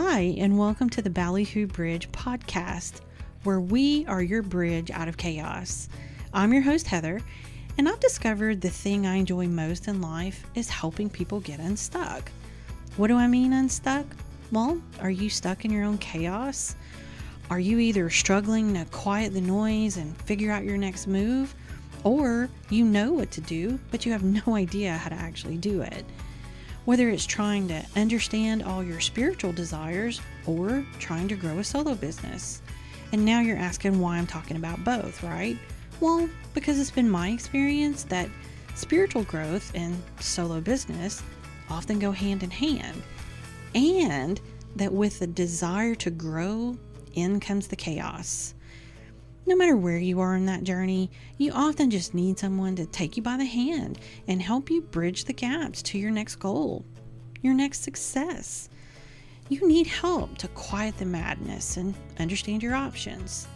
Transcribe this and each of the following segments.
Hi, and welcome to the Ballyhoobridge podcast, where we are your bridge out of chaos. I'm your host, Heather, and I've discovered the thing I enjoy most in life is helping people get unstuck. What do I mean unstuck? Well, are you stuck in your own chaos? Are you either struggling to quiet the noise and figure out your next move, or you know what to do, but you have no idea how to actually do it? Whether it's trying to understand all your spiritual desires or trying to grow a solo business. And now you're asking why I'm talking about both, right? Well, because it's been my experience that spiritual growth and solo business often go hand in hand. And that with the desire to grow, in comes the chaos. No matter where you are in that journey, you often just need someone to take you by the hand and help you bridge the gaps to your next goal, your next success. You need help to quiet the madness and understand your options.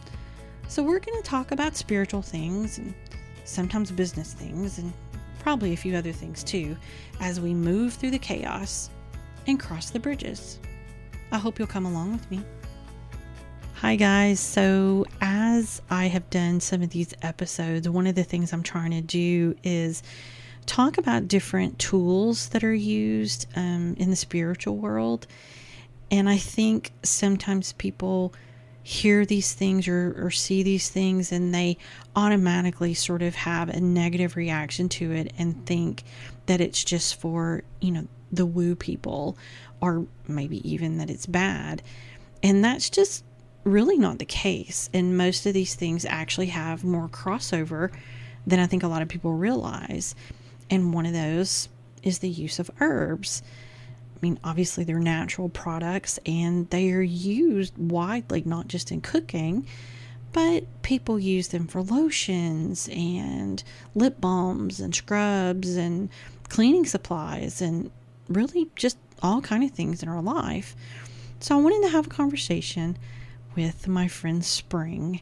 So we're going to talk about spiritual things and sometimes business things and probably a few other things too as we move through the chaos and cross the bridges. I hope you'll come along with me. Hi guys, so as I have done some of these episodes, one of the things I'm trying to do is talk about different tools that are used in the spiritual world. And I think sometimes people hear these things or see these things and they automatically sort of have a negative reaction to it and think that it's just for, the woo people, or maybe even that it's bad. And that's just really not the case. And most of these things actually have more crossover than I think a lot of people realize. And one of those is the use of herbs. I mean, obviously they're natural products and they are used widely, not just in cooking, but people use them for lotions and lip balms and scrubs and cleaning supplies and really just all kind of things in our life. So I wanted to have a conversation with my friend Spring,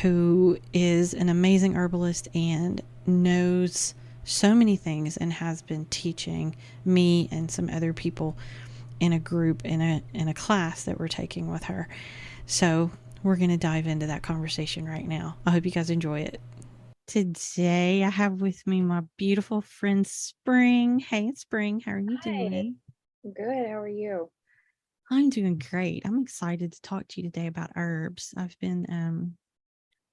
who is an amazing herbalist and knows so many things and has been teaching me and some other people in a group in a class that we're taking with her. So we're going to dive into that conversation right now. I hope you guys enjoy it. Today I have with me my beautiful friend Spring. Hey Spring, how are you doing? Good. How are you? I'm doing great. I'm excited to talk to you today about herbs. I've been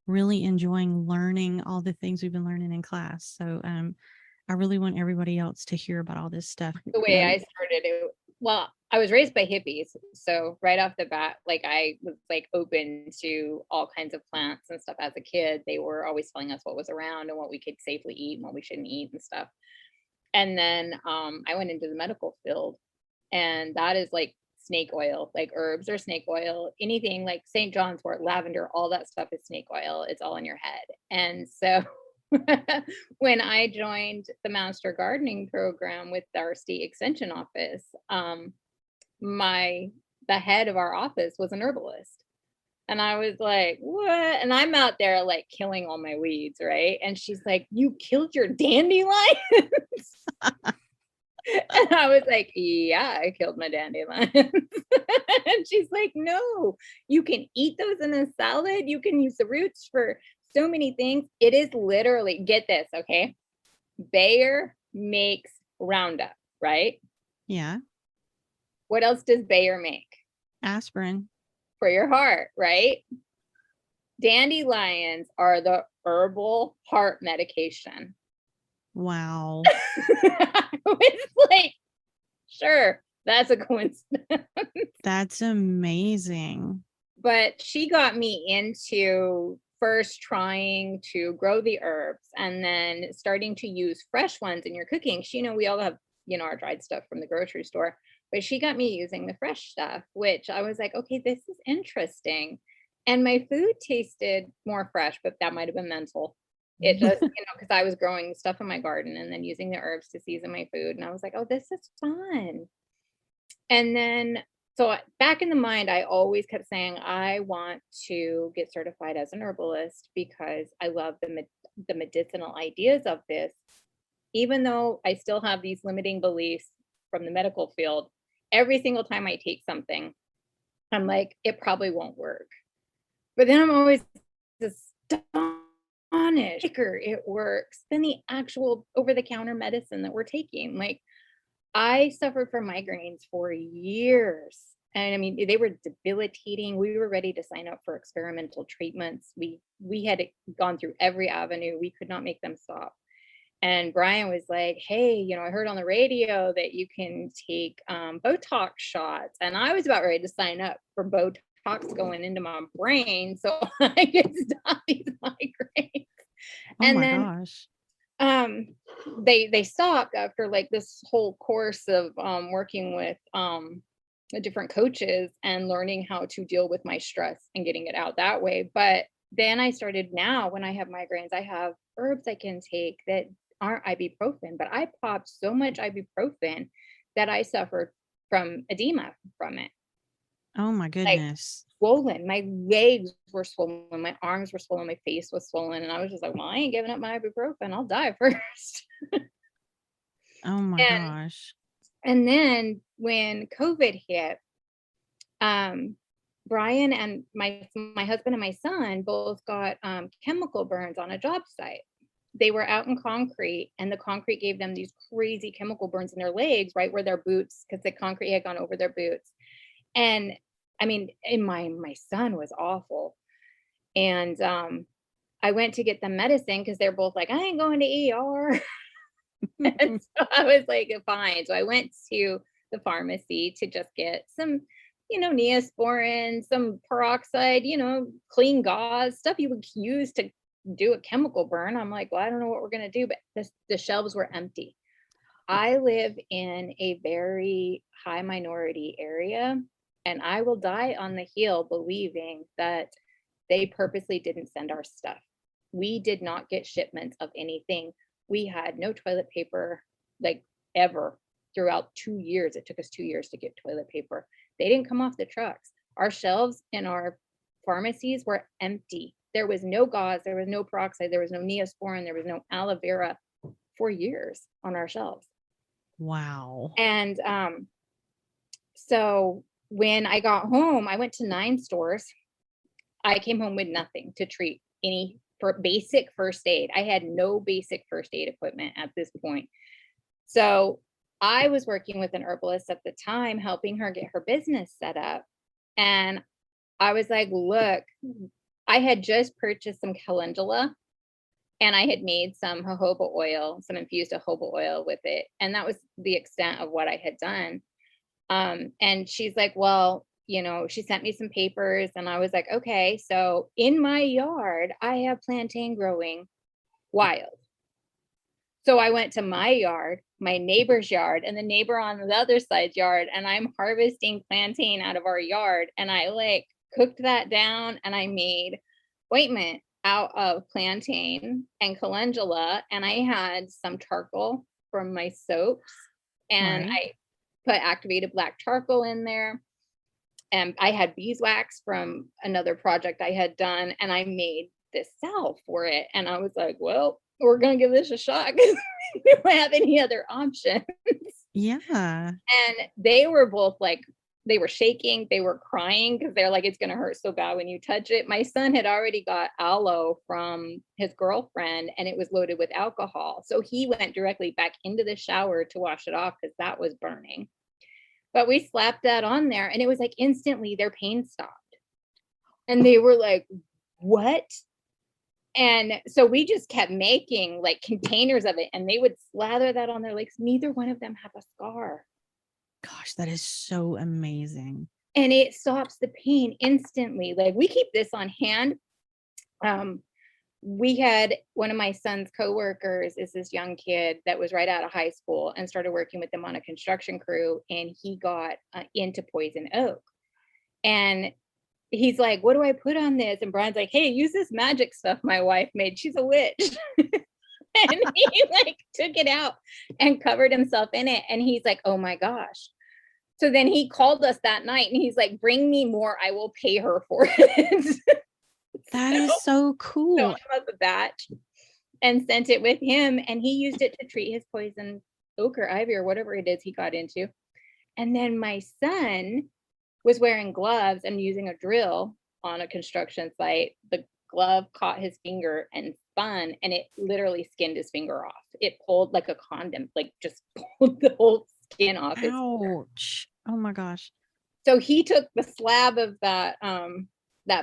really enjoying learning all the things we've been learning in class. So I really want everybody else to hear about all this stuff. The way I started it, well, I was raised by hippies. So right off the bat, I was open to all kinds of plants and stuff as a kid. They were always telling us what was around and what we could safely eat and what we shouldn't eat and stuff. And then I went into the medical field, and that is snake oil, herbs or snake oil, anything like St. John's wort, lavender, all that stuff is snake oil. It's all in your head. And so when I joined the master gardening program with Darcy Extension Office, the head of our office was an herbalist. And I was like, what? And I'm out there killing all my weeds, right? And she's like, you killed your dandelions? And I was like, yeah, I killed my dandelions. And she's like, no, you can eat those in a salad. You can use the roots for so many things. It is literally, get this, okay? Bayer makes Roundup, right? Yeah. What else does Bayer make? Aspirin. For your heart, right? Dandelions are the herbal heart medication. Wow. It's like, sure, that's a coincidence. That's amazing. But she got me into first trying to grow the herbs and then starting to use fresh ones in your cooking. We all have, our dried stuff from the grocery store, but she got me using the fresh stuff, which I was like, okay, this is interesting. And my food tasted more fresh, but that might have been mental. It just, because I was growing stuff in my garden and then using the herbs to season my food. And I was like, oh, this is fun. And then, so back in the mind, I always kept saying, I want to get certified as an herbalist because I love the medicinal ideas of this. Even though I still have these limiting beliefs from the medical field, every single time I take something, I'm like, it probably won't work. But then I'm always astonished. It works than the actual over-the-counter medicine that we're taking. Like, I suffered from migraines for years. And I mean, they were debilitating. We were ready to sign up for experimental treatments. We had gone through every avenue. We could not make them stop. And Brian was like, hey, I heard on the radio that you can take Botox shots. And I was about ready to sign up for Botox going into my brain so I could stop these migraines. Oh And my then gosh. they stopped after like this whole course of working with different coaches and learning how to deal with my stress and getting it out that way. But then I started, now when I have migraines, I have herbs I can take that aren't ibuprofen, but I popped so much ibuprofen that I suffered from edema from it. Oh my Like, goodness. swollen. My legs were swollen, my arms were swollen, my face was swollen, and I was just like, well, I ain't giving up my ibuprofen. I'll die first. Oh my and gosh. and then when COVID hit, Brian and my husband and my son both got chemical burns on a job site. They were out in concrete, and the concrete gave them these crazy chemical burns in their legs, right where their boots, because the concrete had gone over their boots. And I mean, and my son was awful. And I went to get them medicine because they're both like, I ain't going to ER. And so I was like, fine. So I went to the pharmacy to just get some, Neosporin, some peroxide, clean gauze, stuff you would use to do a chemical burn. I'm like, well, I don't know what we're going to do, but the shelves were empty. I live in a very high minority area, and I will die on the hill believing that they purposely didn't send our stuff. We did not get shipments of anything. We had no toilet paper, like, ever throughout 2 years. It took us 2 years to get toilet paper. They didn't come off the trucks. Our shelves in our pharmacies were empty. There was no gauze, there was no peroxide, there was no Neosporin, there was no aloe vera for years on our shelves. Wow. And so when I got home, I went to 9 stores. I came home with nothing to treat any for basic first aid. I had no basic first aid equipment at this point. So I was working with an herbalist at the time, helping her get her business set up. And I was like, look, I had just purchased some calendula, and I had made some jojoba oil, some infused jojoba oil with it. And that was the extent of what I had done. And she's like, well, she sent me some papers, and I was like, okay, so in my yard, I have plantain growing wild. So I went to my yard, my neighbor's yard, and the neighbor on the other side's yard, and I'm harvesting plantain out of our yard. And I like cooked that down, and I made ointment out of plantain and calendula, and I had some charcoal from my soaps, and Right. I put activated black charcoal in there. And I had beeswax from another project I had done, and I made this salve for it. And I was like, well, we're going to give this a shot because we don't have any other options. Yeah. And they were both like, they were shaking, they were crying because they're like, it's going to hurt so bad when you touch it. My son had already got aloe from his girlfriend, and it was loaded with alcohol. So he went directly back into the shower to wash it off because that was burning. But we slapped that on there, and it was like instantly their pain stopped. And they were like, what? And so we just kept making like containers of it, and they would slather that on their legs. Neither one of them have a scar. Gosh, that is so amazing. And it stops the pain instantly. Like, we keep this on hand. We had one of my son's coworkers is this young kid that was right out of high school and started working with them on a construction crew, and he got into poison oak. And he's like, what do I put on this? And Brian's like, hey, use this magic stuff my wife made. She's a witch. And he like took it out and covered himself in it. And he's like, oh my gosh. So then he called us that night, and he's like, bring me more. I will pay her for it. That is so cool. So I love the batch and sent it with him, and he used it to treat his poison oak or ivy or whatever it is he got into. And then my son was wearing gloves and using a drill on a construction site. The glove caught his finger and spun, and it literally skinned his finger off. It pulled like a condom, like just pulled the whole skin off his finger. Ouch. Oh my gosh. So he took the slab of that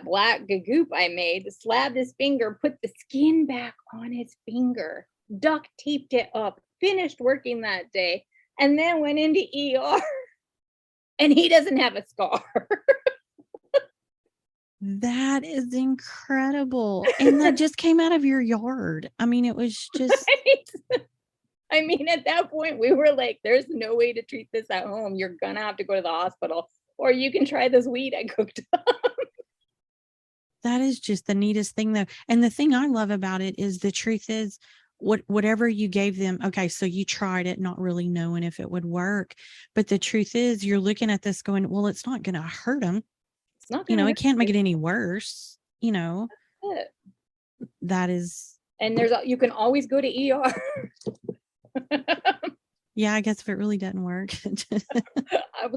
black goop I made, slabbed his finger, put the skin back on his finger, duct taped it up, finished working that day, and then went into ER. And he doesn't have a scar. That is incredible. And that just came out of your yard. I mean, it was just Right? I mean, at that point, we were like, there's no way to treat this at home. You're going to have to go to the hospital, or you can try this weed I cooked up. that is just the neatest thing though. And the thing I love about it is the truth is whatever you gave them. Okay. So you tried it, not really knowing if it would work, but the truth is you're looking at this going, well, it's not going to hurt them. It's not You going know, to it can't make it any worse. You know, it. that is. And you can always go to ER. Yeah, I guess if it really doesn't work.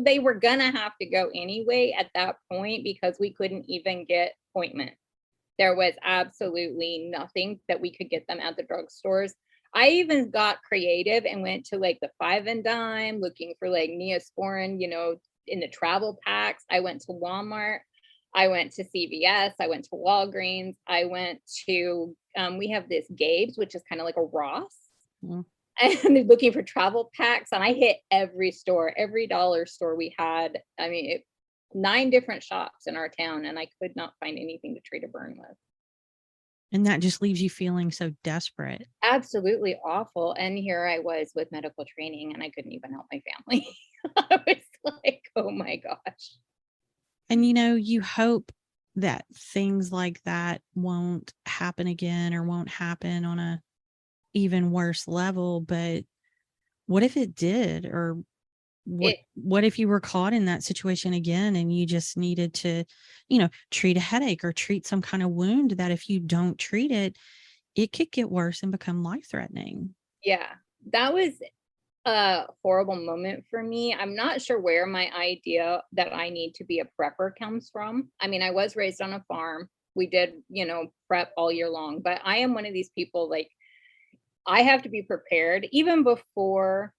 They were going to have to go anyway at that point because we couldn't even get appointments. There was absolutely nothing that we could get them at the drugstores. I even got creative and went to like the Five and Dime looking for like Neosporin, in the travel packs. I went to Walmart. I went to CVS. I went to Walgreens. I went to, we have this Gabe's, which is kind of like a Ross. Mm. And looking for travel packs. And I hit every store, every dollar store we had. I mean, 9 different shops in our town, and I could not find anything to treat a burn with. And that just leaves you feeling so desperate. Absolutely awful. And here I was with medical training, and I couldn't even help my family. I was like, oh my gosh. And you hope that things like that won't happen again or won't happen on a even worse level. But what if it did? Or what if you were caught in that situation again and you just needed to, treat a headache or treat some kind of wound that if you don't treat it, it could get worse and become life-threatening? Yeah, that was a horrible moment for me. I'm not sure where my idea that I need to be a prepper comes from. I mean, I was raised on a farm. We did, prep all year long, but I am one of these people, like, I have to be prepared even before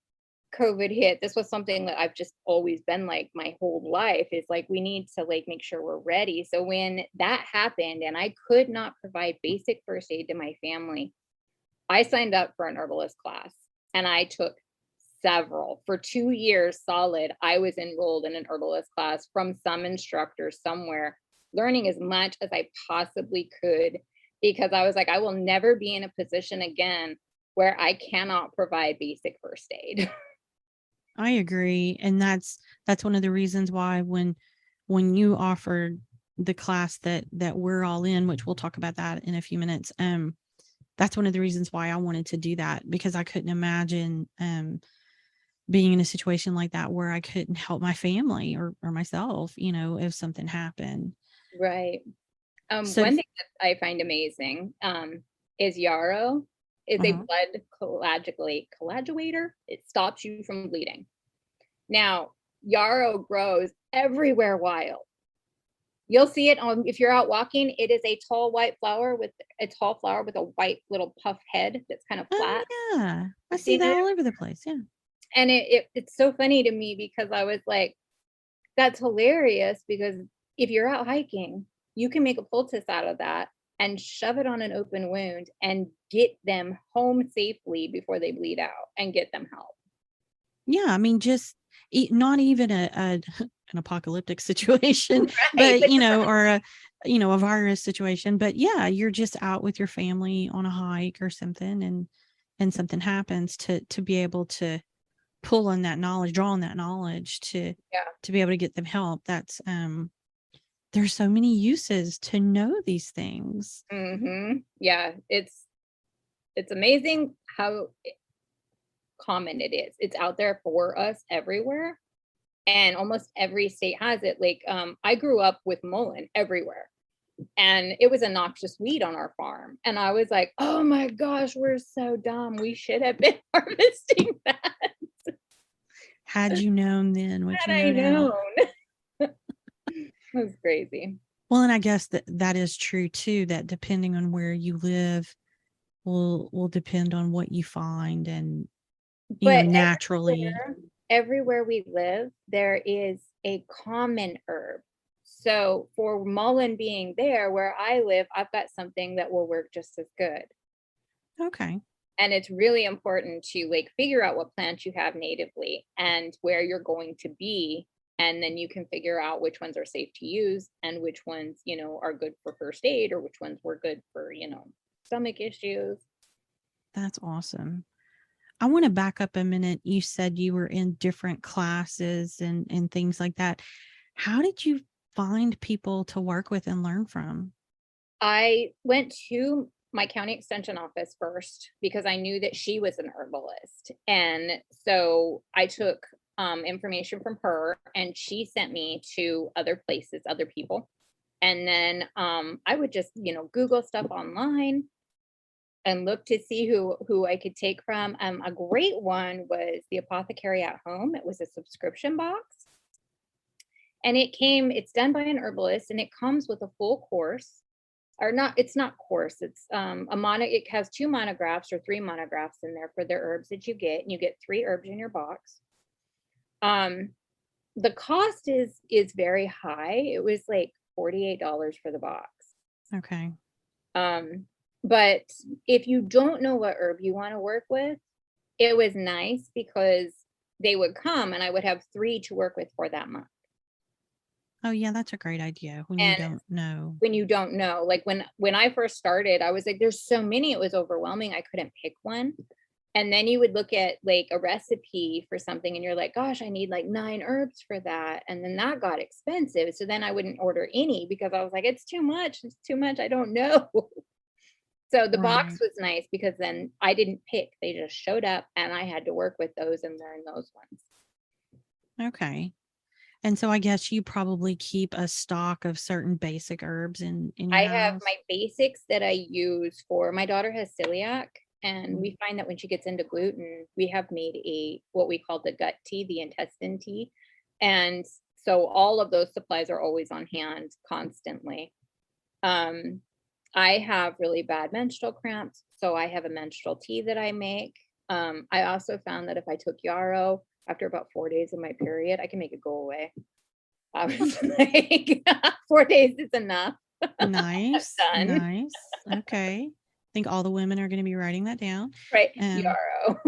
COVID hit. This was something that I've just always been like my whole life, is like, we need to like make sure we're ready. So when that happened and I could not provide basic first aid to my family, I signed up for an herbalist class and I took several for 2 years solid. I was enrolled in an herbalist class from some instructor somewhere, learning as much as I possibly could, because I was like, I will never be in a position again where I cannot provide basic first aid. I agree. And that's one of the reasons why when you offered the class that we're all in, which we'll talk about that in a few minutes, that's one of the reasons why I wanted to do that, because I couldn't imagine being in a situation like that where I couldn't help my family or myself, if something happened. Right. So, one thing that I find amazing is yarrow is a blood coagulator. It stops you from bleeding. Now, yarrow grows everywhere wild. You'll see it if you're out walking. It is a tall white flower with a white little puff head that's kind of flat. Oh, yeah, I see that all over the place. Yeah. And it's so funny to me because I was like, that's hilarious, because if you're out hiking, you can make a poultice out of that and shove it on an open wound and get them home safely before they bleed out and get them help. Yeah, I mean, just not even an apocalyptic situation, right, but or a virus situation. But yeah, you're just out with your family on a hike or something, and something happens, to be able to pull on that knowledge, draw on that knowledge to be able to get them help. That's there's so many uses to know these things. Mm-hmm. Yeah, it's amazing how common it is. It's out there for us everywhere, and almost every state has it. Like, I grew up with mullein everywhere, and it was a noxious weed on our farm. And I was like, oh my gosh, we're so dumb. We should have been harvesting that. Had you known then what you know now. was crazy. Well, and I guess that is true too, that depending on where you live will depend on what you find and, But naturally. everywhere we live, there is a common herb. So for mullein being there where I live, I've got something that will work just as good. Okay. And it's really important to like figure out what plants you have natively and where you're going to be. And then you can figure out which ones are safe to use and which ones, are good for first aid or which ones were good for, stomach issues. That's awesome. I want to back up a minute. You said you were in different classes and things like that. How did you find people to work with and learn from? I went to my county extension office first because I knew that she was an herbalist. And so I took information from her and she sent me to other places, other people. And then I would just, Google stuff online and look to see who I could take from. A great one was the Apothecary at Home. It was a subscription box. And it's done by an herbalist and it comes with a full course. Or not, it's not course, it's it has 2 monographs or 3 monographs in there for the herbs that you get, and you get 3 herbs in your box. The cost is very high. It was like $48 for the box. Okay. But if you don't know what herb you want to work with, it was nice because they would come and I would have 3 to work with for that month. Oh yeah, that's a great idea when you don't know. When you don't know, like when I first started, I was like, there's so many, it was overwhelming. I couldn't pick one. And then you would look at like a recipe for something and you're like, gosh, I need like 9 herbs for that. And then that got expensive. So then I wouldn't order any because I was like, it's too much. It's too much. I don't know. So the box was nice because then I didn't pick. They just showed up and I had to work with those and learn those ones. Okay. And so I guess you probably keep a stock of certain basic herbs in your I house. have my basics that I use for my daughter has celiac, and we find that when she gets into gluten, we have made what we call the gut tea, the intestine tea. And so all of those supplies are always on hand constantly. I have really bad menstrual cramps, so I have a menstrual tea that I make. I also found that if I took yarrow after about 4 days of my period, I can make it go away. I was like, 4 days is enough. Nice. Nice. Okay. I think all the women are going to be writing that down. Right. Yarrow.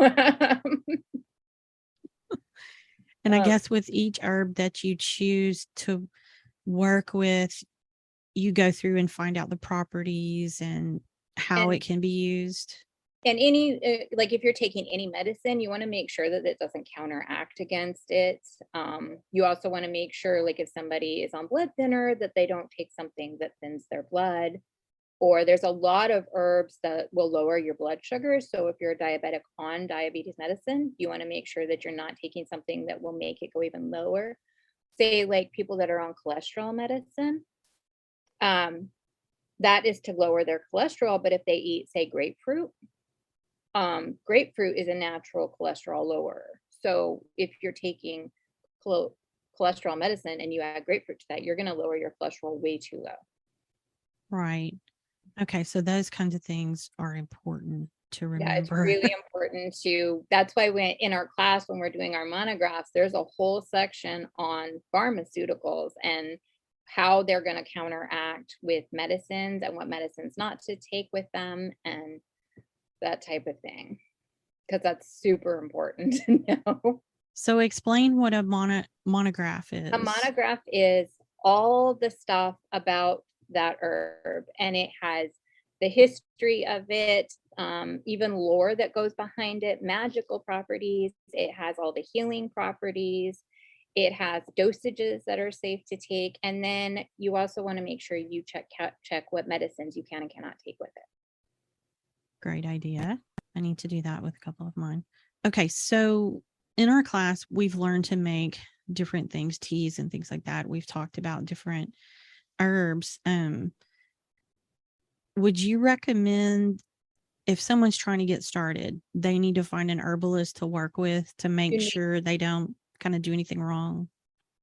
And I guess with each herb that you choose to work with, you go through and find out the properties and how it can be used. And any, like if you're taking any medicine, you want to make sure that it doesn't counteract against it. You also want to make sure, like if somebody is on blood thinner, that they don't take something that thins their blood. Or there's a lot of herbs that will lower your blood sugar. So if you're a diabetic on diabetes medicine, you want to make sure that you're not taking something that will make it go even lower. Say like people that are on cholesterol medicine, that is to lower their cholesterol. But if they eat, say, grapefruit, grapefruit is a natural cholesterol lower. So if you're taking cholesterol medicine and you add grapefruit to that, you're going to lower your cholesterol way too low. Right. Okay. So those kinds of things are important to remember. Yeah, it's really important that's why in our class, when we're doing our monographs, there's a whole section on pharmaceuticals and how they're going to counteract with medicines and what medicines not to take with them and that type of thing, because that's super important to know. So explain what a monograph is. A monograph is all the stuff about that herb, and it has the history of it, even lore that goes behind it, magical properties. It has all the healing properties. It has dosages that are safe to take. And then you also want to make sure you check what medicines you can and cannot take with it. Great idea. I need to do that with a couple of mine. Okay, so in our class, we've learned to make different things, teas and things like that. We've talked about different herbs. Would you recommend, if someone's trying to get started, they need to find an herbalist to work with to make sure they don't kind of do anything wrong?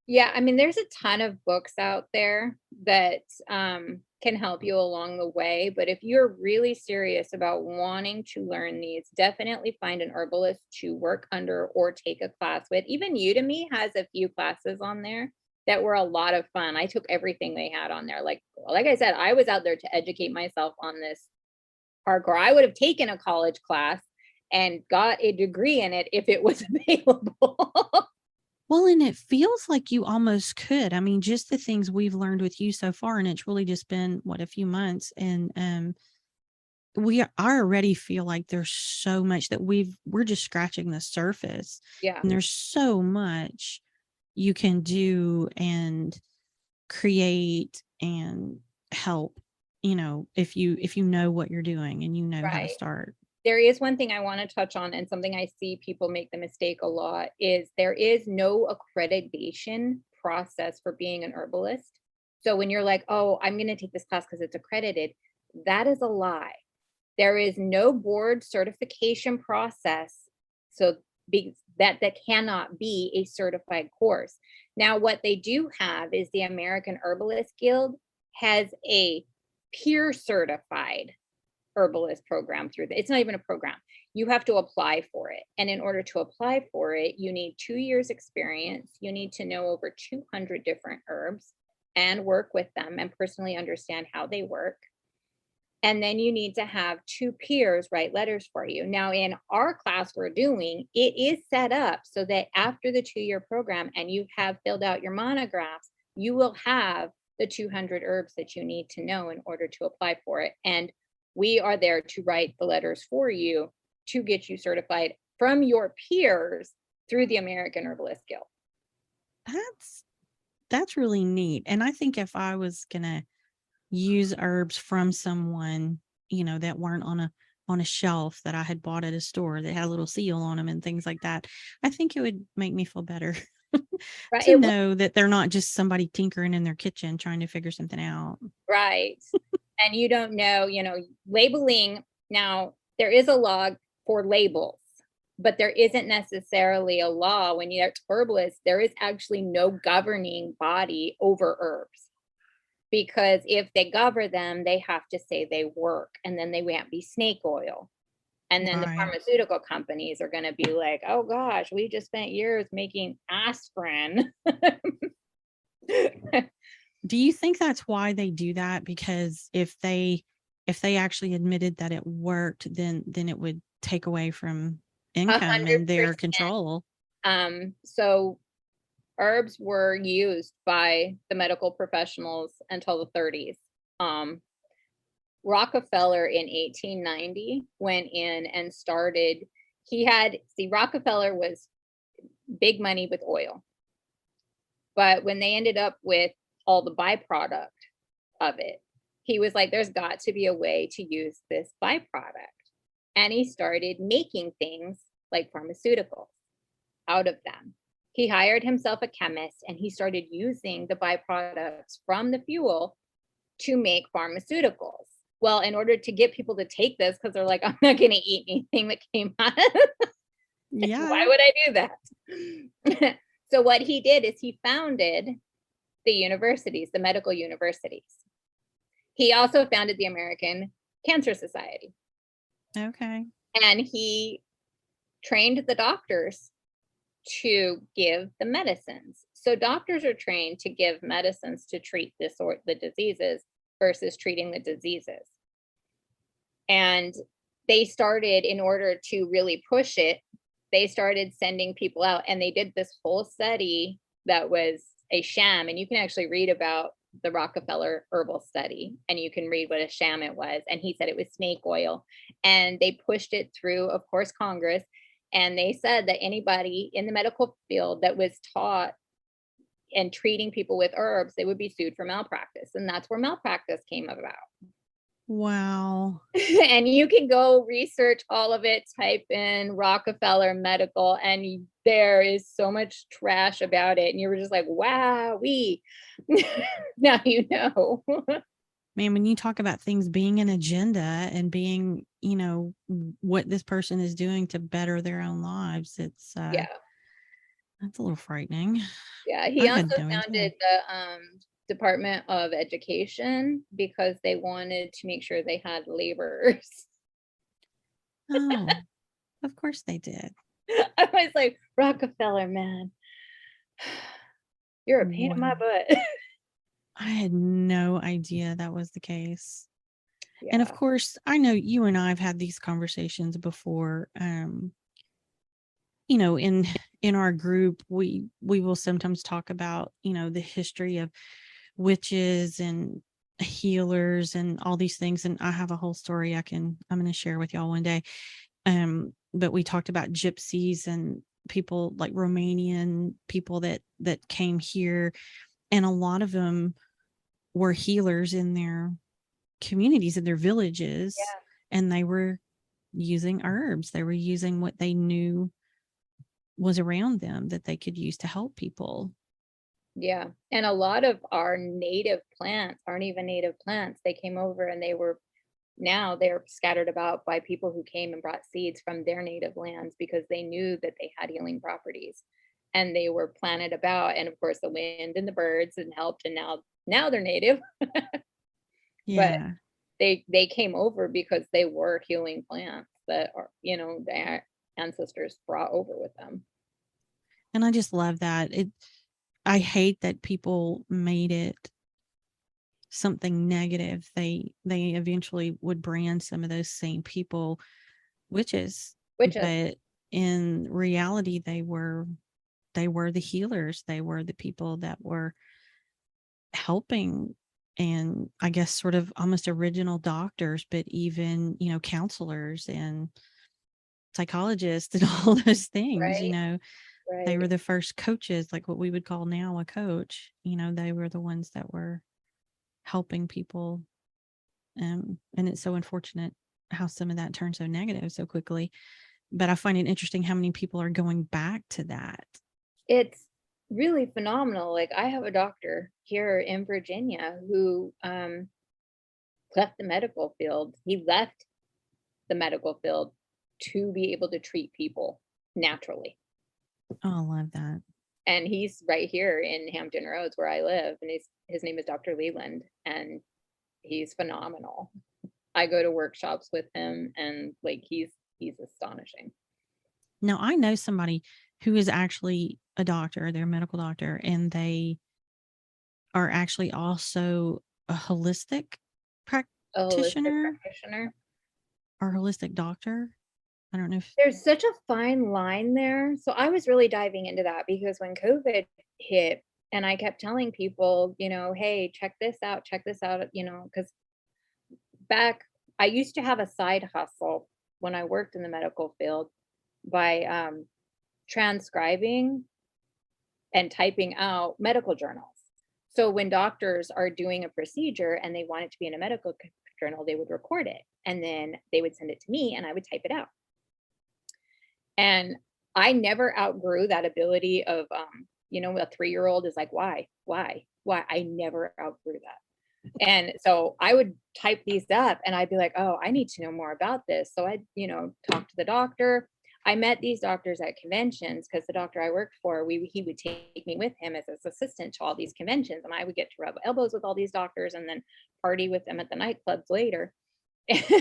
Yeah, I mean, there's a ton of books out there that can help you along the way. But if you're really serious about wanting to learn these, definitely find an herbalist to work under or take a class with. Even Udemy has a few classes on there that were a lot of fun. I took everything they had on there. Like I said, I was out there to educate myself on this hardcore. I would have taken a college class and got a degree in it if it was available. Well, and it feels like you almost could. I mean, just the things we've learned with you so far, and it's really just been a few months, and I already feel like there's so much that we're just scratching the surface, Yeah. and there's so much you can do and create and help, if you know what you're doing and you know how to Right. start. There is one thing I want to touch on, and something I see people make the mistake a lot is there is no accreditation process for being an herbalist. So when you're like, oh, I'm going to take this class because it's accredited, that is a lie. There is no board certification process. So that cannot be a certified course. Now, what they do have is the American Herbalist Guild has a peer certified herbalist program through it's not even a program. You have to apply for it. And in order to apply for it, you need 2 years experience. You need to know over 200 different herbs and work with them and personally understand how they work. And then you need to have two peers write letters for you. Now, in our class we're doing, it is set up so that after the 2-year program and you have filled out your monographs, you will have the 200 herbs that you need to know in order to apply for it. And we are there to write the letters for you to get you certified from your peers through the American Herbalist Guild. That's really neat. And I think if I was gonna use herbs from someone, that weren't on a shelf that I had bought at a store that had a little seal on them and things like that, I think it would make me feel better Right. to know that they're not just somebody tinkering in their kitchen trying to figure something out. Right. And you don't know, labeling. Now, there is a law for labels, but there isn't necessarily a law when you're herbalist. There is actually no governing body over herbs, because if they govern them, they have to say they work, and then they won't be snake oil. And then the Right. pharmaceutical companies are going to be like, oh gosh, we just spent years making aspirin. Do you think that's why they do that? Because if they actually admitted that it worked, then it would take away from income and their 100%. control. So herbs were used by the medical professionals until the 30s. Rockefeller in 1890 went in and started. Rockefeller was big money with oil. But when they ended up with all the byproduct of it, he was like, there's got to be a way to use this byproduct. And he started making things like pharmaceuticals out of them. He hired himself a chemist and he started using the byproducts from the fuel to make pharmaceuticals. Well, in order to get people to take this, because they're like, I'm not going to eat anything that came out of it. Yeah. Why would I do that? So what he did is he founded the universities, the medical universities. He also founded the American Cancer Society. Okay. And he trained the doctors to give the medicines. So doctors are trained to give medicines to treat the diseases versus treating the diseases. And they started, in order to really push it, they started sending people out, and they did this whole study that was a sham. And you can actually read about the Rockefeller herbal study, and you can read what a sham it was. And he said it was snake oil. And they pushed it through, of course, Congress. And they said that anybody in the medical field that was taught and treating people with herbs, they would be sued for malpractice. And that's where malpractice came about. Wow. And you can go research all of it, type in Rockefeller medical, and there is so much trash about it. And you were just like, wow, now you know. Man, when you talk about things being an agenda and being, what this person is doing to better their own lives, it's Yeah. That's a little frightening. Yeah, he I also had no idea. founded the Department of Education because they wanted to make sure they had laborers. Oh, of course they did. I was like, Rockefeller, man, you're a pain in my Wow. butt. I had no idea that was the case. And of Yeah, course, I know you and I have had these conversations before. You know, in our group, we will sometimes talk about, the history of witches and healers and all these things. And I have a whole story I'm going to share with y'all one day. But we talked about gypsies and people like Romanian people that came here, and a lot of them were healers in their communities, in their villages, yeah, and they were using herbs. They were using what they knew was around them that they could use to help people. yeah. And a lot of our native plants aren't even native plants. They came over and now they're scattered about by people who came and brought seeds from their native lands because they knew that they had healing properties, and they were planted about. And of course, the wind and the birds and helped. And now they're native, but Yeah. they came over because they were healing plants that are, their ancestors brought over with them. And I just love that. I hate that people made it something negative. They eventually would brand some of those same people witches, Which is but in reality they were the healers. They were the people that were helping, and I guess sort of almost original doctors, but even, counselors and psychologists and all those things, right, they were right. the first coaches, like what we would call now a coach. They were the ones that were helping people. And it's so unfortunate how some of that turned so negative so quickly. But I find it interesting how many people are going back to that. It's really phenomenal. Like, I have a doctor here in Virginia who left the medical field. He left the medical field to be able to treat people naturally. Oh, I love that. And he's right here in Hampton Roads where I live, and his name is Dr. Leland, and he's phenomenal. I go to workshops with him, and like he's astonishing. Now, I know somebody who is actually a doctor, they're a medical doctor, and they are actually also a holistic A holistic practitioner practitioner. or holistic doctor. I don't know if, There's such a fine line there. So I was really diving into that because when COVID hit and I kept telling people, hey, check this out, because back I used to have a side hustle when I worked in the medical field by transcribing and typing out medical journals. So when doctors are doing a procedure and they want it to be in a medical journal, they would record it and then they would send it to me and I would type it out. And I never outgrew that ability of, a 3-year-old is like, why? I never outgrew that. And so I would type these up and I'd be like, oh, I need to know more about this. So I'd, talk to the doctor. I met these doctors at conventions because the doctor I worked for, he would take me with him as his assistant to all these conventions. And I would get to rub elbows with all these doctors and then party with them at the nightclubs later.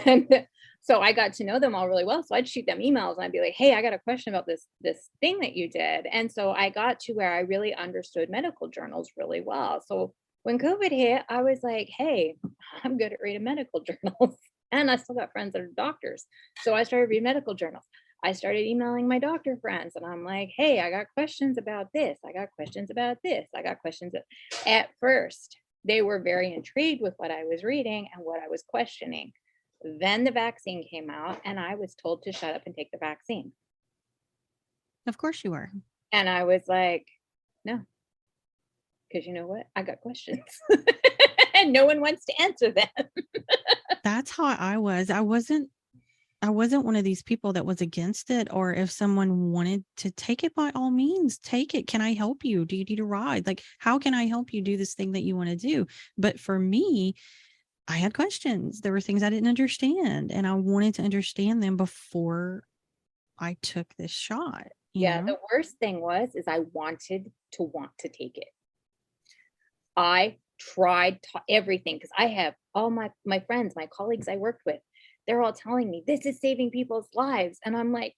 And so I got to know them all really well. So I'd shoot them emails and I'd be like, hey, I got a question about this thing that you did. And so I got to where I really understood medical journals really well. So when COVID hit, I was like, hey, I'm good at reading medical journals. And I still got friends that are doctors. So I started reading medical journals. I started emailing my doctor friends and I'm like, hey, I got questions about this. I got questions about this. I got questions. At first, they were very intrigued with what I was reading and what I was questioning. Then the vaccine came out and I was told to shut up and take the vaccine. of course you are. And I was like, no, because you know what? I got questions and no one wants to answer them. That's how I was. I wasn't one of these people that was against it, or if someone wanted to take it, by all means, take it. Can I help you? Do you need a ride? Like, how can I help you do this thing that you want to do? But for me, I had questions. There were things I didn't understand, and I wanted to understand them before I took this shot. you Yeah, know? the worst thing is I wanted to want to take it. I tried everything because I have all my friends, my colleagues I worked with, they're all telling me this is saving people's lives. And I'm like,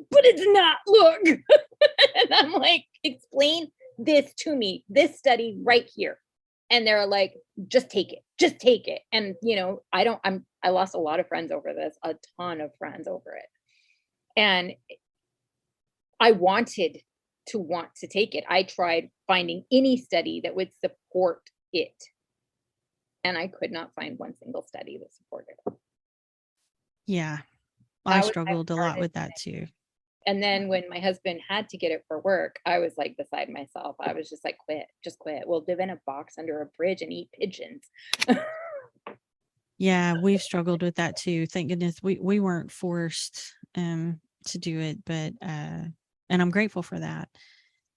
but it's not. Look. And I'm like, explain this to me, this study right here. And they're like, just take it, just take it. And I lost a lot of friends over this, a ton of friends over it. And I wanted to want to take it. I tried finding any study that would support it, and I could not find one single study that supported it. Yeah. I That was my struggled a lot hardest with that thing. too. And then when my husband had to get it for work, I was like beside myself. I was just like, quit, just quit. We'll live in a box under a bridge and eat pigeons. Yeah, we've struggled with that too. Thank goodness we weren't forced to do it, but and I'm grateful for that.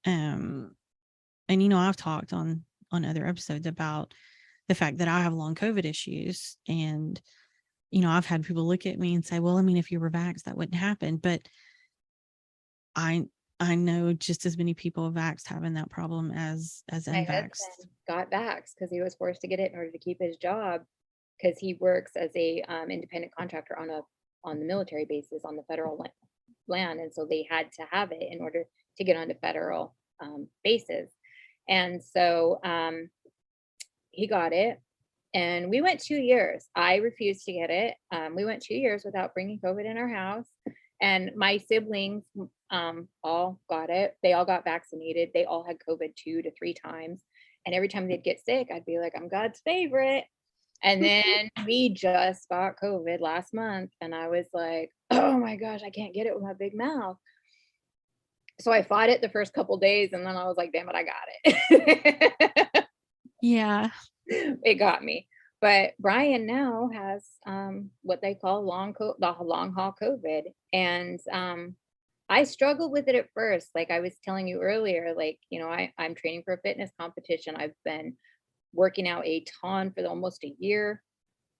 Um and I've talked on other episodes about the fact that I have long COVID issues, and I've had people look at me and say, well, I mean, if you were vaxxed, that wouldn't happen. But I I know just as many people vaxxed having that problem as My unvaxxed. husband got vaxxed because he was forced to get it in order to keep his job because he works as a independent contractor on the military bases on the federal land, and so they had to have it in order to get onto federal bases. And so he got it, and we went 2 years. I refused to get it. We went 2 years without bringing COVID in our house, and my siblings all got it. They all got vaccinated. They all had COVID 2 to 3 times, and every time they'd get sick, I'd be like, "I'm God's favorite." And then we just got COVID last month, and I was like, "Oh my gosh, I can't get it with my big mouth." So I fought it the first couple days, and then I was like, "Damn it, I got it." Yeah. It got me. But Brian now has what they call the long haul COVID, and I struggled with it at first. Like I was telling you earlier, like I'm training for a fitness competition. I've been working out a ton for almost a year.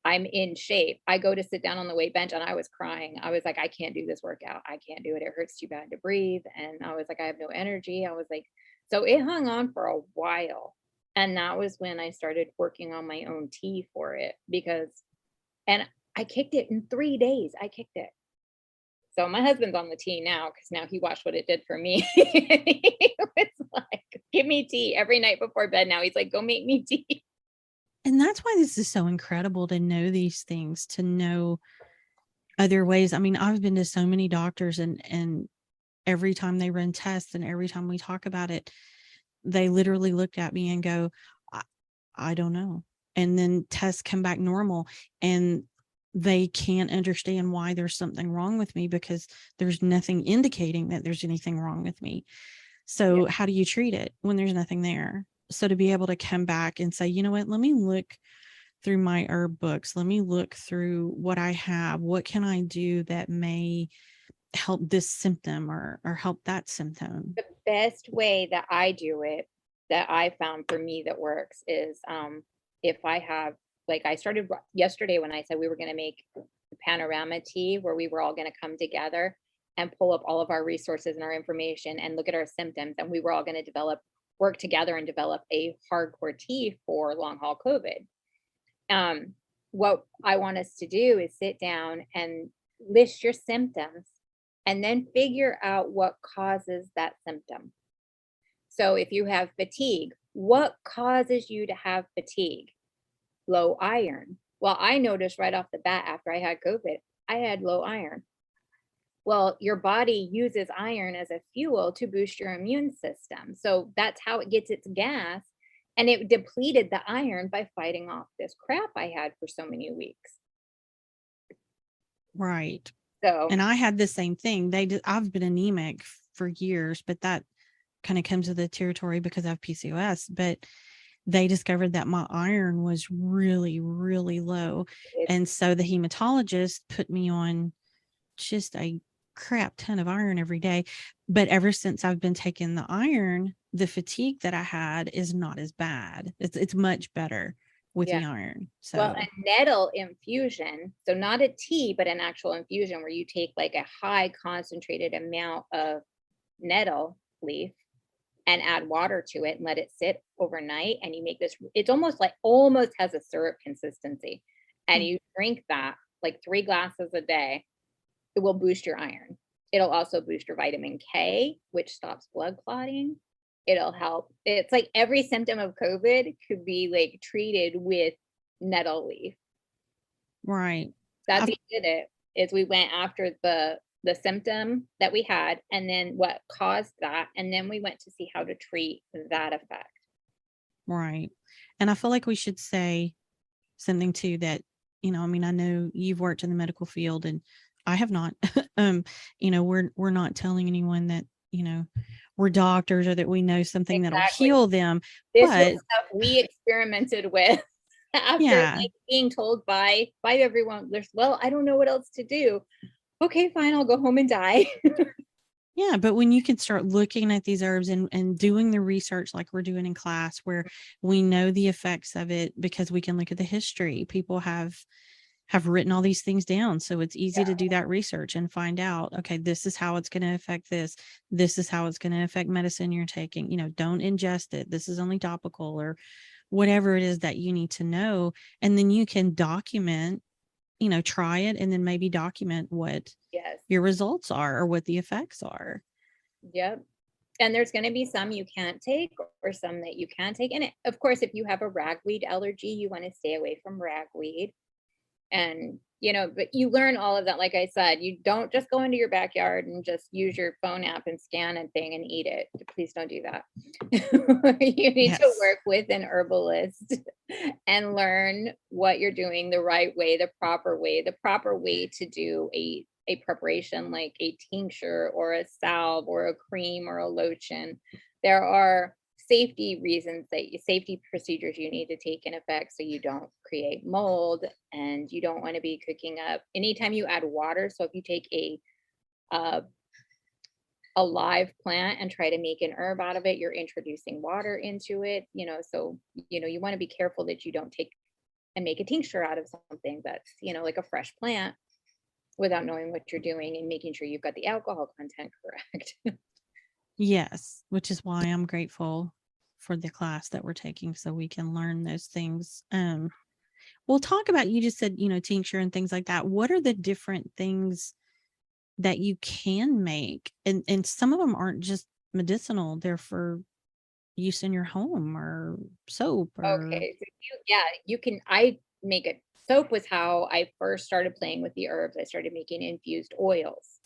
I'm in shape. I go to sit down on the weight bench and I was crying. I was like, I can't do this workout. I can't do it. It hurts too bad to breathe. And I was like, I have no energy. I was like, so it hung on for a while. And that was when I started working on my own tea for it and I kicked it in 3 days. I kicked it. So my husband's on the tea now because now he watched what it did for me. He was like, give me tea every night before bed. Now he's like, go make me tea. And that's why this is so incredible to know these things, to know other ways. I mean, I've been to so many doctors, and every time they run tests and every time we talk about it, they literally look at me and go, I don't know. And then tests come back normal, and they can't understand why there's something wrong with me because there's nothing indicating that there's anything wrong with me. So Yeah. how do you treat it when there's nothing there? So to be able to come back and say, you know what, let me look through my herb books. Let me look through what I have. What can I do that may help this symptom or help that symptom? The best way that I do it, that I found for me that works is if I have, like I started yesterday when I said we were going to make the panorama tea where we were all going to come together and pull up all of our resources and our information and look at our symptoms, and we were all going to work together and develop a hardcore tea for long haul COVID. What I want us to do is sit down and list your symptoms and then figure out what causes that symptom. So if you have fatigue, what causes you to have fatigue? Low iron. Well, I noticed right off the bat after I had COVID, I had low iron. Well, your body uses iron as a fuel to boost your immune system. So that's how it gets its gas. And it depleted the iron by fighting off this crap I had for so many weeks. Right. So, And I had the same thing. I've been anemic for years, but that kind of comes with the territory because I have PCOS. But they discovered that my iron was really, really low. And so the hematologist put me on just a crap ton of iron every day. But ever since I've been taking the iron, the fatigue that I had is not as bad. It's much better with yeah. the iron. Well, So a nettle infusion, so not a tea, but an actual infusion where you take like a high concentrated amount of nettle leaf and add water to it and let it sit overnight. And you make this, it's almost has a syrup consistency. And you drink that like 3 glasses a day. It will boost your iron. It'll also boost your vitamin K, which stops blood clotting. It'll help. It's like every symptom of COVID could be like treated with nettle leaf. Right. That's how we did it, is we went after the symptom that we had and then what caused that. And then we went to see how to treat that effect. Right. And I feel like we should say something too that, I mean, I know you've worked in the medical field and I have not. We're not telling anyone that, we're doctors or that we know something that'll heal them. This was stuff we experimented with after like being told by everyone, well, I don't know what else to do. Okay, fine, I'll go home and die. Yeah, but when you can start looking at these herbs and doing the research like we're doing in class, where we know the effects of it because we can look at the history. People have written all these things down. So it's easy to do that research and find out, okay, this is how it's going to affect this. This is how it's going to affect medicine you're taking. Don't ingest it. This is only topical or whatever it is that you need to know. And then you can document, try it and then maybe document what your results are or what the effects are. Yep. And there's going to be some you can't take or some that you can take. And of course, if you have a ragweed allergy, you want to stay away from ragweed. And, but you learn all of that. Like I said, you don't just go into your backyard and just use your phone app and scan a thing and eat it. Please don't do that. You need to work with an herbalist and learn what you're doing the right way, the proper way to do a preparation like a tincture or a salve or a cream or a lotion. There are safety procedures you need to take in effect so you don't create mold, and you don't want to be cooking up anytime you add water. So if you take a live plant and try to make an herb out of it, you're introducing water into it, so you want to be careful that you don't take and make a tincture out of something that's like a fresh plant without knowing what you're doing and making sure you've got the alcohol content correct. Yes, which is why I'm grateful for the class that we're taking so we can learn those things. We'll talk about, you just said, tincture and things like that. What are the different things that you can make? And some of them aren't just medicinal. They're for use in your home or soap. Okay. So you can, I make a soap was how I first started playing with the herbs. I started making infused oils.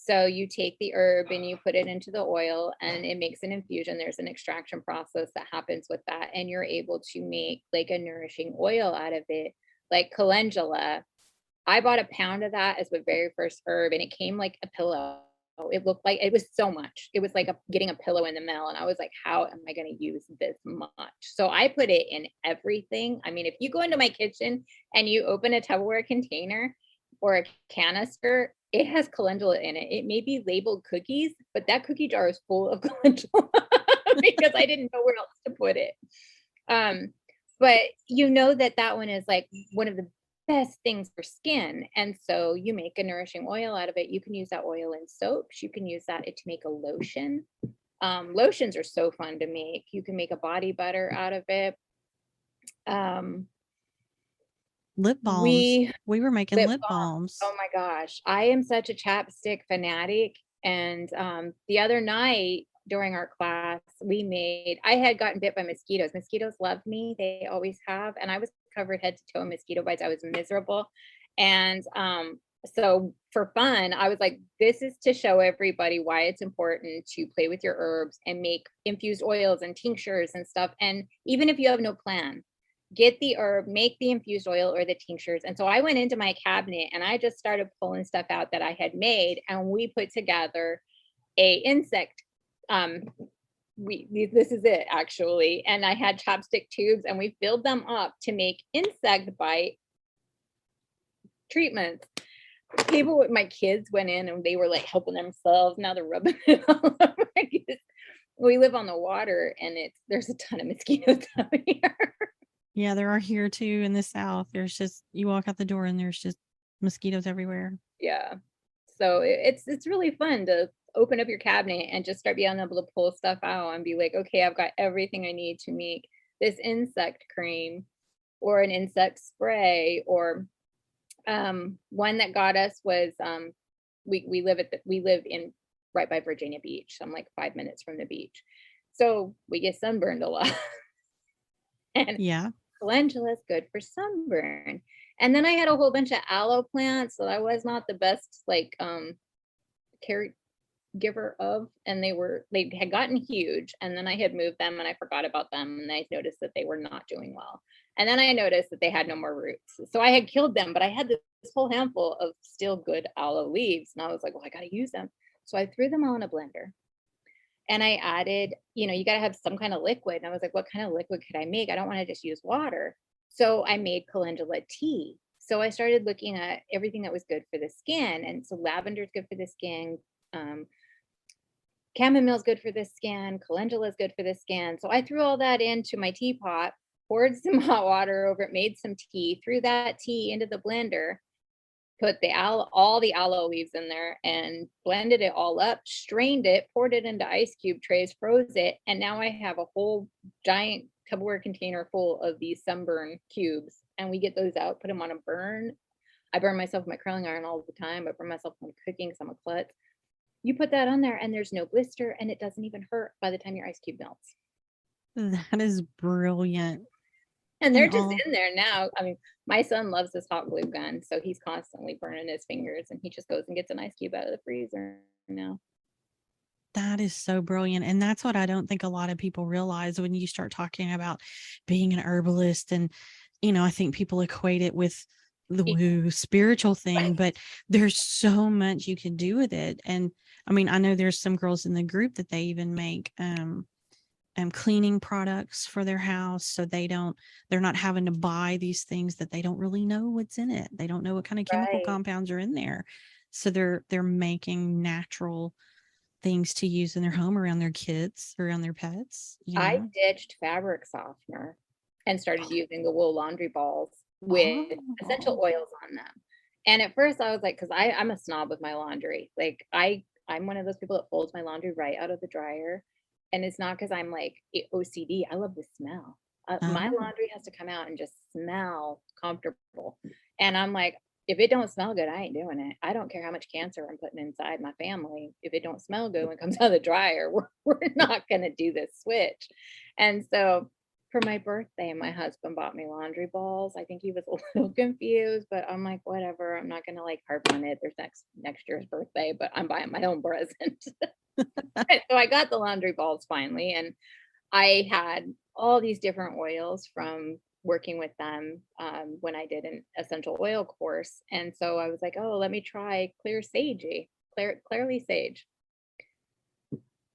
So you take the herb and you put it into the oil and it makes an infusion. There's an extraction process that happens with that. And you're able to make like a nourishing oil out of it, like calendula. I bought a pound of that as the very first herb and it came like a pillow. It looked like it was so much. It was like getting a pillow in the mail. And I was like, how am I going to use this much? So I put it in everything. I mean, if you go into my kitchen and you open a Tupperware container or a canister, it has calendula in it. It may be labeled cookies, but that cookie jar is full of calendula because I didn't know where else to put it. But that one is like one of the best things for skin. And so you make a nourishing oil out of it. You can use that oil in soaps. You can use that to make a lotion. Lotions are so fun to make. You can make a body butter out of it. Lip balms. We were making lip balms. Oh my gosh. I am such a chapstick fanatic. And the other night during our class, I had gotten bit by mosquitoes. Mosquitoes love me. They always have. And I was covered head to toe in mosquito bites. I was miserable. And so for fun, I was like, this is to show everybody why it's important to play with your herbs and make infused oils and tinctures and stuff. And even if you have no plan, get the herb, make the infused oil or the tinctures. And so I went into my cabinet and I just started pulling stuff out that I had made, and we put together a insect. This is it actually. And I had chopstick tubes and we filled them up to make insect bite treatments. My kids went in and they were like helping themselves. Now they're rubbing it all over. We live on the water and there's a ton of mosquitoes out here. Yeah, there are here too in the South. There's just, you walk out the door and there's just mosquitoes everywhere. Yeah. So it's really fun to open up your cabinet and just start being able to pull stuff out and be like, okay, I've got everything I need to make this insect cream or an insect spray. Or one that got us was we live in right by Virginia Beach. So I'm like 5 minutes from the beach. So we get sunburned a lot. And Yeah. calendula is good for sunburn. And then I had a whole bunch of aloe plants, so I was not the best like caregiver of, and they had gotten huge, and then I had moved them and I forgot about them, and I noticed that they were not doing well. And then I noticed that they had no more roots. So I had killed them, but I had this whole handful of still good aloe leaves, and I was like, well, I got to use them. So I threw them all in a blender. And I added, you got to have some kind of liquid. And I was like, what kind of liquid could I make? I don't want to just use water. So I made calendula tea. So I started looking at everything that was good for the skin. And so lavender is good for the skin. Chamomile is good for the skin. Calendula is good for the skin. So I threw all that into my teapot, poured some hot water over it, made some tea, threw that tea into the blender, put all the aloe leaves in there and blended it all up, strained it, poured it into ice cube trays, froze it. And now I have a whole giant Tupperware container full of these sunburn cubes. And we get those out, put them on a burn. I burn myself with my curling iron all the time. I burn myself when I'm cooking because I'm a klutz. You put that on there and there's no blister and it doesn't even hurt by the time your ice cube melts. That is brilliant. And they're just in there now. I mean, my son loves this hot glue gun, so he's constantly burning his fingers, and he just goes and gets an ice cube out of the freezer now. That is so brilliant. And that's what I don't think a lot of people realize when you start talking about being an herbalist. And, I think people equate it with the woo spiritual thing, but there's so much you can do with it. And I mean, I know there's some girls in the group that they even make cleaning products for their house, so they're not having to buy these things that they don't really know what's in it. They don't know what kind of chemical compounds are in there. So they're making natural things to use in their home, around their kids, around their pets. I ditched fabric softener and started using the wool laundry balls with essential oils on them. And at first I was like, because I'm a snob with my laundry. Like I'm one of those people that folds my laundry right out of the dryer. And it's not because I'm like OCD. I love the smell. My laundry has to come out and just smell comfortable. And I'm like, if it don't smell good, I ain't doing it. I don't care how much cancer I'm putting inside my family. If it don't smell good when it comes out of the dryer, we're not going to do this switch. And so for my birthday, my husband bought me laundry balls. I think he was a little confused, but I'm like, whatever. I'm not going to like harp on it. There's next year's birthday, but I'm buying my own present. So I got the laundry balls finally, and I had all these different oils from working with them when I did an essential oil course. And so I was like, oh, let me try Clearly Sage.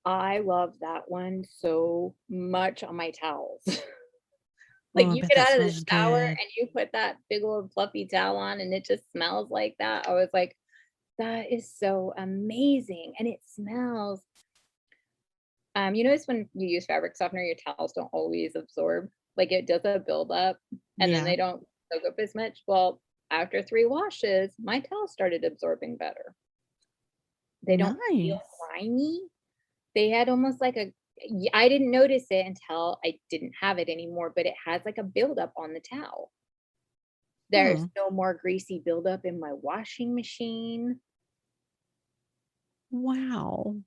I love that one so much on my towels. Like you get out of the shower and you put that big old fluffy towel on and it just smells like that. I was like, that is so amazing. And it smells. You notice when you use fabric softener, your towels don't always absorb. Like it does a buildup and then they don't soak up as much. Well, after 3 washes, my towels started absorbing better. They don't feel grimy. They had almost like I didn't notice it until I didn't have it anymore, but it has like a buildup on the towel. There's no more greasy buildup in my washing machine. Wow.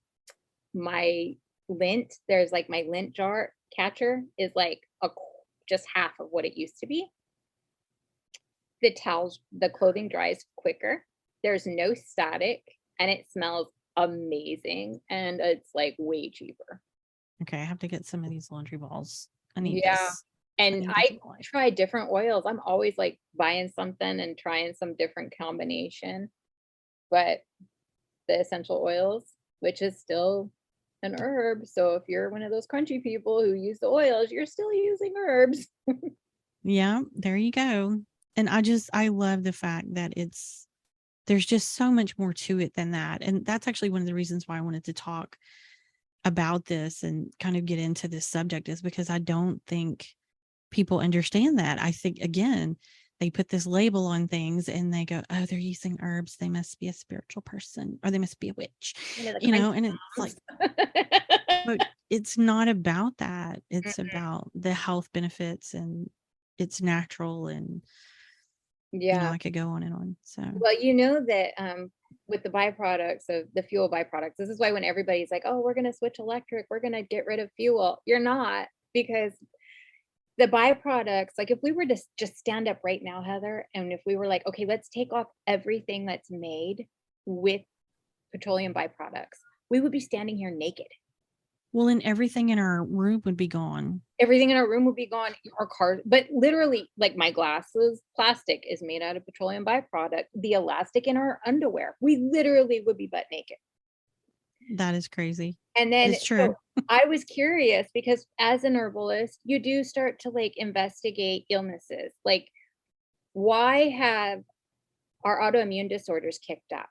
My lint, there's like my lint jar catcher is like just half of what it used to be. The clothing dries quicker. There's no static and it smells amazing and it's like way cheaper. Okay, I have to get some of these laundry balls. I need this. And I try different oils. I'm always like buying something and trying some different combination. But the essential oils, which is still an herb. So if you're one of those crunchy people who use the oils, you're still using herbs. Yeah, there you go. And I love the fact that there's just so much more to it than that. And that's actually one of the reasons why I wanted to talk about this and kind of get into this subject, is because I don't think people understand that. I think, again, they put this label on things and they go, oh, they're using herbs. They must be a spiritual person or they must be a witch, and it's like, but it's not about that. It's about the health benefits and it's natural and, yeah. I could go on and on. So, Well, that with the byproducts of the fuel byproducts, this is why when everybody's like, oh, we're going to switch electric, we're going to get rid of fuel. You're not, because the byproducts, like if we were to just stand up right now, Heather, and if we were like, okay, let's take off everything that's made with petroleum byproducts, we would be standing here naked. well, and everything in our room would be gone. Everything in our room would be gone. Our cars, but literally, like my glasses, plastic is made out of petroleum byproduct. The elastic in our underwear, we literally would be butt naked. That is crazy. And then It's true. So I was curious because as an herbalist, you do start to like investigate illnesses. Like, why have our autoimmune disorders kicked up?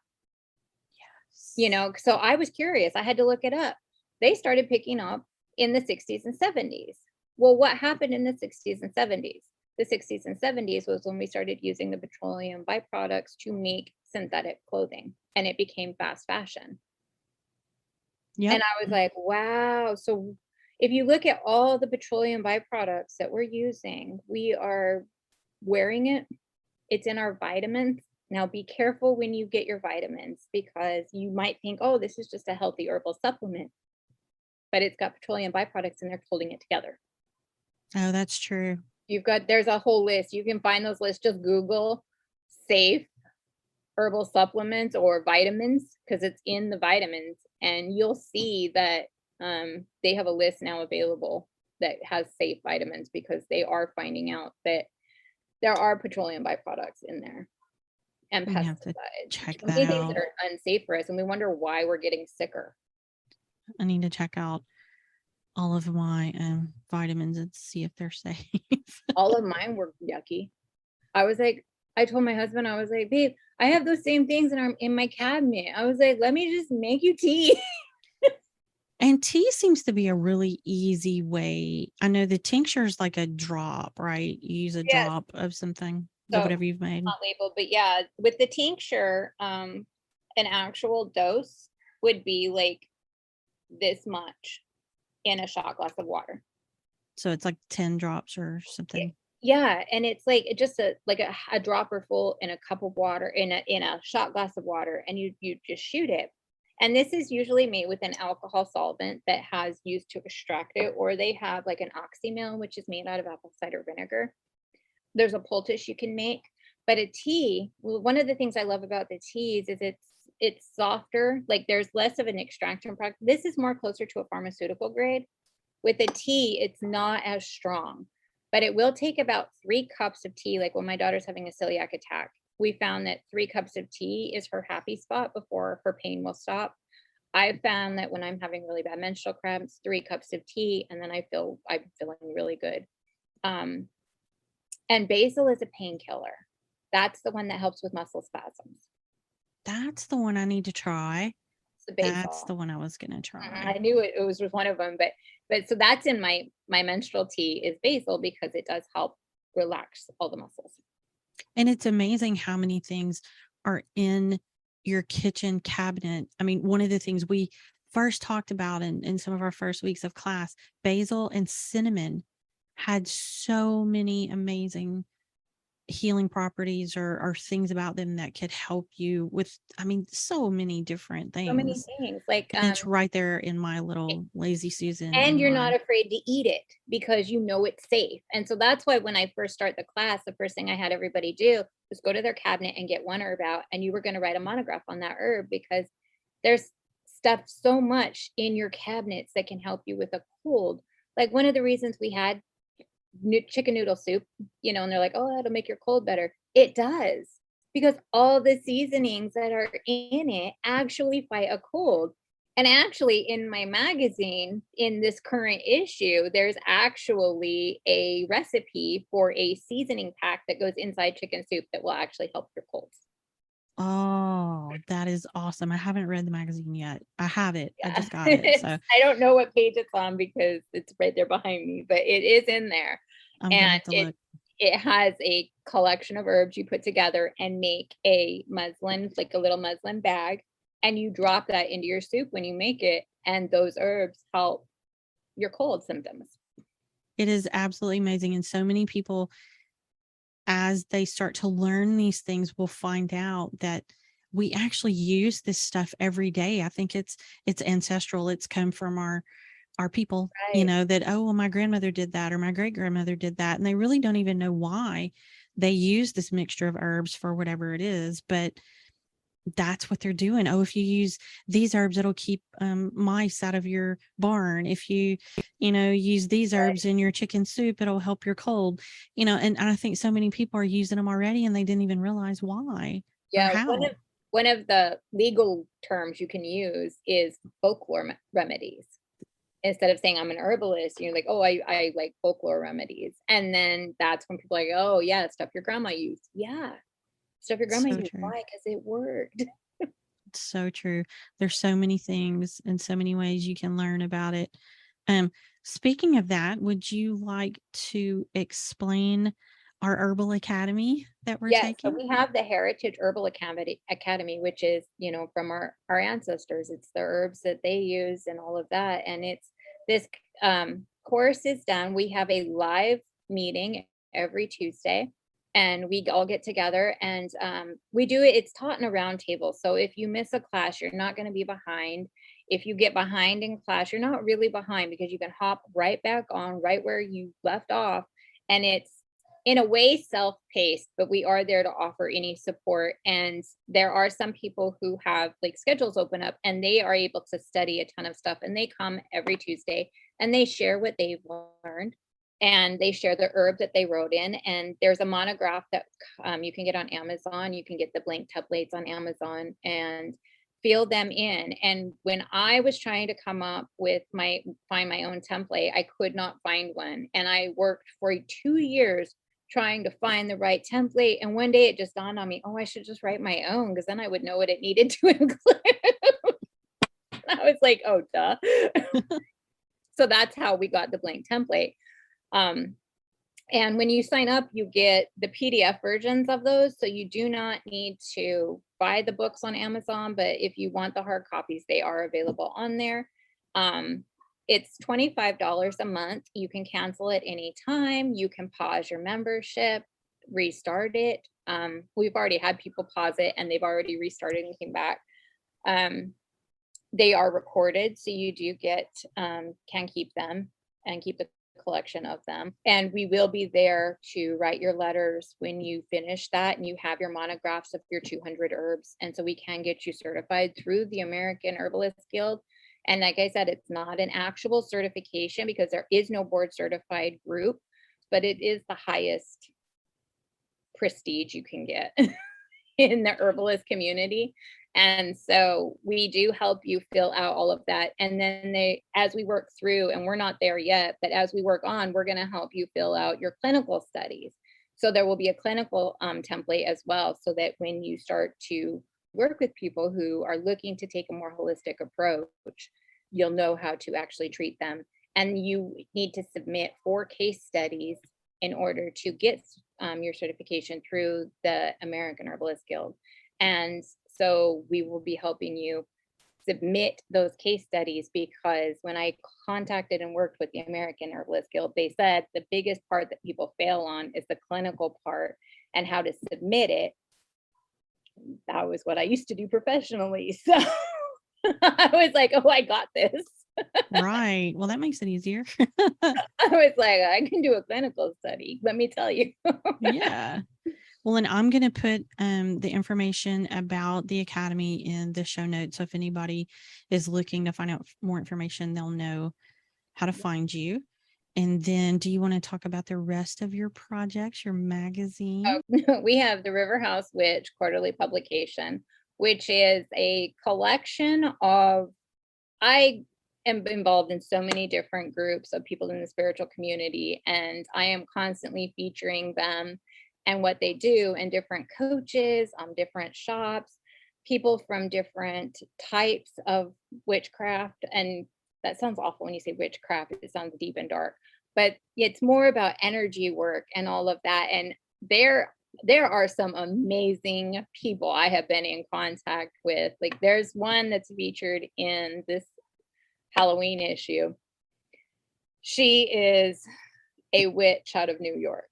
Yes. So I was curious. I had to look it up. They started picking up in the 60s and 70s. Well, what happened in the 60s and 70s? The 60s and 70s was when we started using the petroleum byproducts to make synthetic clothing, and it became fast fashion. Yep. And I was like, wow. So if you look at all the petroleum byproducts that we're using, we are wearing it. It's in our vitamins. Now be careful when you get your vitamins, because you might think, oh, this is just a healthy herbal supplement, but it's got petroleum byproducts and they're holding it together. Oh, that's true. There's a whole list. You can find those lists. Just Google safe herbal supplements or vitamins, because it's in the vitamins, and you'll see that they have a list now available that has safe vitamins, because they are finding out that there are petroleum byproducts in there and We have to pesticides, check so many that things out. that are unsafe for us, and we wonder why we're getting sicker. I need to check out all of my vitamins and see if they're safe. All of mine were yucky. I told my husband, I was like, babe, I have those same things in my cabinet. I was like, let me just make you tea. And tea seems to be a really easy way. I know the tincture is like a drop, right? You use a Yes. drop of something, So whatever you've made. not labeled, but yeah, with the tincture, an actual dose would be like this much in a shot glass of water. So it's like 10 drops or something. Yeah, and it's like just a dropper full in a cup of water, in a shot glass of water, and you just shoot it. And this is usually made with an alcohol solvent that has used to extract it, or they have like an oxymel, which is made out of apple cider vinegar. There's a poultice you can make, but a tea, well, one of the things I love about the teas is it's softer. Like there's less of an extraction product. This is more closer to a pharmaceutical grade. With a tea, it's not as strong, but it will take about 3 cups of tea. Like when my daughter's having a celiac attack, we found that 3 cups of tea is her happy spot before her pain will stop. I found that when I'm having really bad menstrual cramps, 3 cups of tea, and then I'm feeling really good. And basil is a painkiller. That's the one that helps with muscle spasms. That's the one I need to try. Basil. That's the one I was gonna try. I knew it was one of them, but so that's in my menstrual tea is basil, because it does help relax all the muscles. And it's amazing how many things are in your kitchen cabinet. I mean, one of the things we first talked about in some of our first weeks of class, basil and cinnamon had so many amazing healing properties or things about them that could help you with, I mean, so many different things. So many things. Like and it's right there in my little lazy Susan. And you're not afraid to eat it because you know it's safe. And so that's why when I first start the class, the first thing I had everybody do was go to their cabinet and get one herb out, and you were going to write a monograph on that herb, because there's stuff so much in your cabinets that can help you with a cold. Like one of the reasons we had chicken noodle soup, and they're like, oh, it'll make your cold better. It does, because all the seasonings that are in it actually fight a cold. And actually in my magazine, in this current issue, there's actually a recipe for a seasoning pack that goes inside chicken soup that will actually help your colds. Oh, that is awesome. I haven't read the magazine yet. I have it. Yeah. I just got it. So I don't know what page it's on because it's right there behind me, but it is in there. I'm gonna have to look. it has a collection of herbs you put together and make a muslin, like a little muslin bag, and you drop that into your soup when you make it, and those herbs help your cold symptoms. It is absolutely amazing. And so many people, as they start to learn these things, will find out that we actually use this stuff every day. I think it's ancestral. It's come from our people, Right. that, oh, well, my grandmother did that or my great grandmother did that. And they really don't even know why they use this mixture of herbs for whatever it is. But that's what they're doing. Oh, if you use these herbs, it'll keep mice out of your barn. If you, use these Right. herbs in your chicken soup, it'll help your cold, and I think so many people are using them already and they didn't even realize why or Yeah, how. one of the legal terms you can use is folklore remedies. Instead of saying I'm an herbalist, you're like, oh, I like folklore remedies. And then that's when people are like, oh yeah, stuff your grandma used. Yeah. Stuff your grandma So used. true. Why? Because it worked. So true. There's so many things and so many ways you can learn about it. Um, Speaking of that, would you like to explain our Herbal Academy that we're Yes, so taking? we have the Heritage Herbal Academy, which is, from our ancestors. It's the herbs that they use and all of that. And it's this course is done. We have a live meeting every Tuesday, and we all get together and we do it. It's taught in a round table. So if you miss a class, you're not going to be behind. If you get behind in class, you're not really behind because you can hop right back on right where you left off. And it's in a way self-paced, but we are there to offer any support. And there are some people who have like schedules open up and they are able to study a ton of stuff, and they come every Tuesday and they share what they've learned, and they share the herb that they wrote in. And there's a monograph that you can get on Amazon. You can get the blank templates on Amazon and fill them in. And when I was trying to come up with find my own template, I could not find one, and I worked for 2 years trying to find the right template. And one day it just dawned on me, oh, I should just write my own because then I would know what it needed to include. I was like, oh, duh. So that's how we got the blank template. Um, and when you sign up, you get the PDF versions of those. So you do not need to buy the books on Amazon, but if you want the hard copies, they are available on there. Um, it's $25 a month. You can cancel it anytime. You can pause your membership, restart it. We've already had people pause it and they've already restarted and came back. Um, they are recorded, so you do can keep them and keep the collection of them. And we will be there to write your letters when you finish that and you have your monographs of your 200 herbs. And so we can get you certified through the American Herbalist Guild. And like I said, it's not an actual certification because there is no board certified group, but it is the highest prestige you can get in the herbalist community. And so we do help you fill out all of that. And then as we work through, and we're not there yet, but as we work on, we're going to help you fill out your clinical studies. So there will be a clinical template as well, so that when you start to work with people who are looking to take a more holistic approach, you'll know how to actually treat them. And you need to submit 4 case studies in order to get your certification through the American Herbalist Guild. And so we will be helping you submit those case studies, because when I contacted and worked with the American Herbalist Guild, they said the biggest part that people fail on is the clinical part and how to submit it. That was what I used to do professionally. So I was like, oh, I got this. Right. Well, that makes it easier. I was like, I can do a clinical study, let me tell you. Yeah. Well, and I'm going to put the information about the Academy in the show notes. So if anybody is looking to find out more information, they'll know how to find you. And then do you want to talk about the rest of your projects, your magazine? We have the River House Witch quarterly publication, which is a collection of, I am involved in so many different groups of people in the spiritual community, and I am constantly featuring them and what they do, and different coaches, different shops, people from different types of witchcraft. And that sounds awful when you say witchcraft, it sounds deep and dark, but it's more about energy work and all of that. And there are some amazing people I have been in contact with. Like there's one that's featured in this Halloween issue. She is a witch out of New York,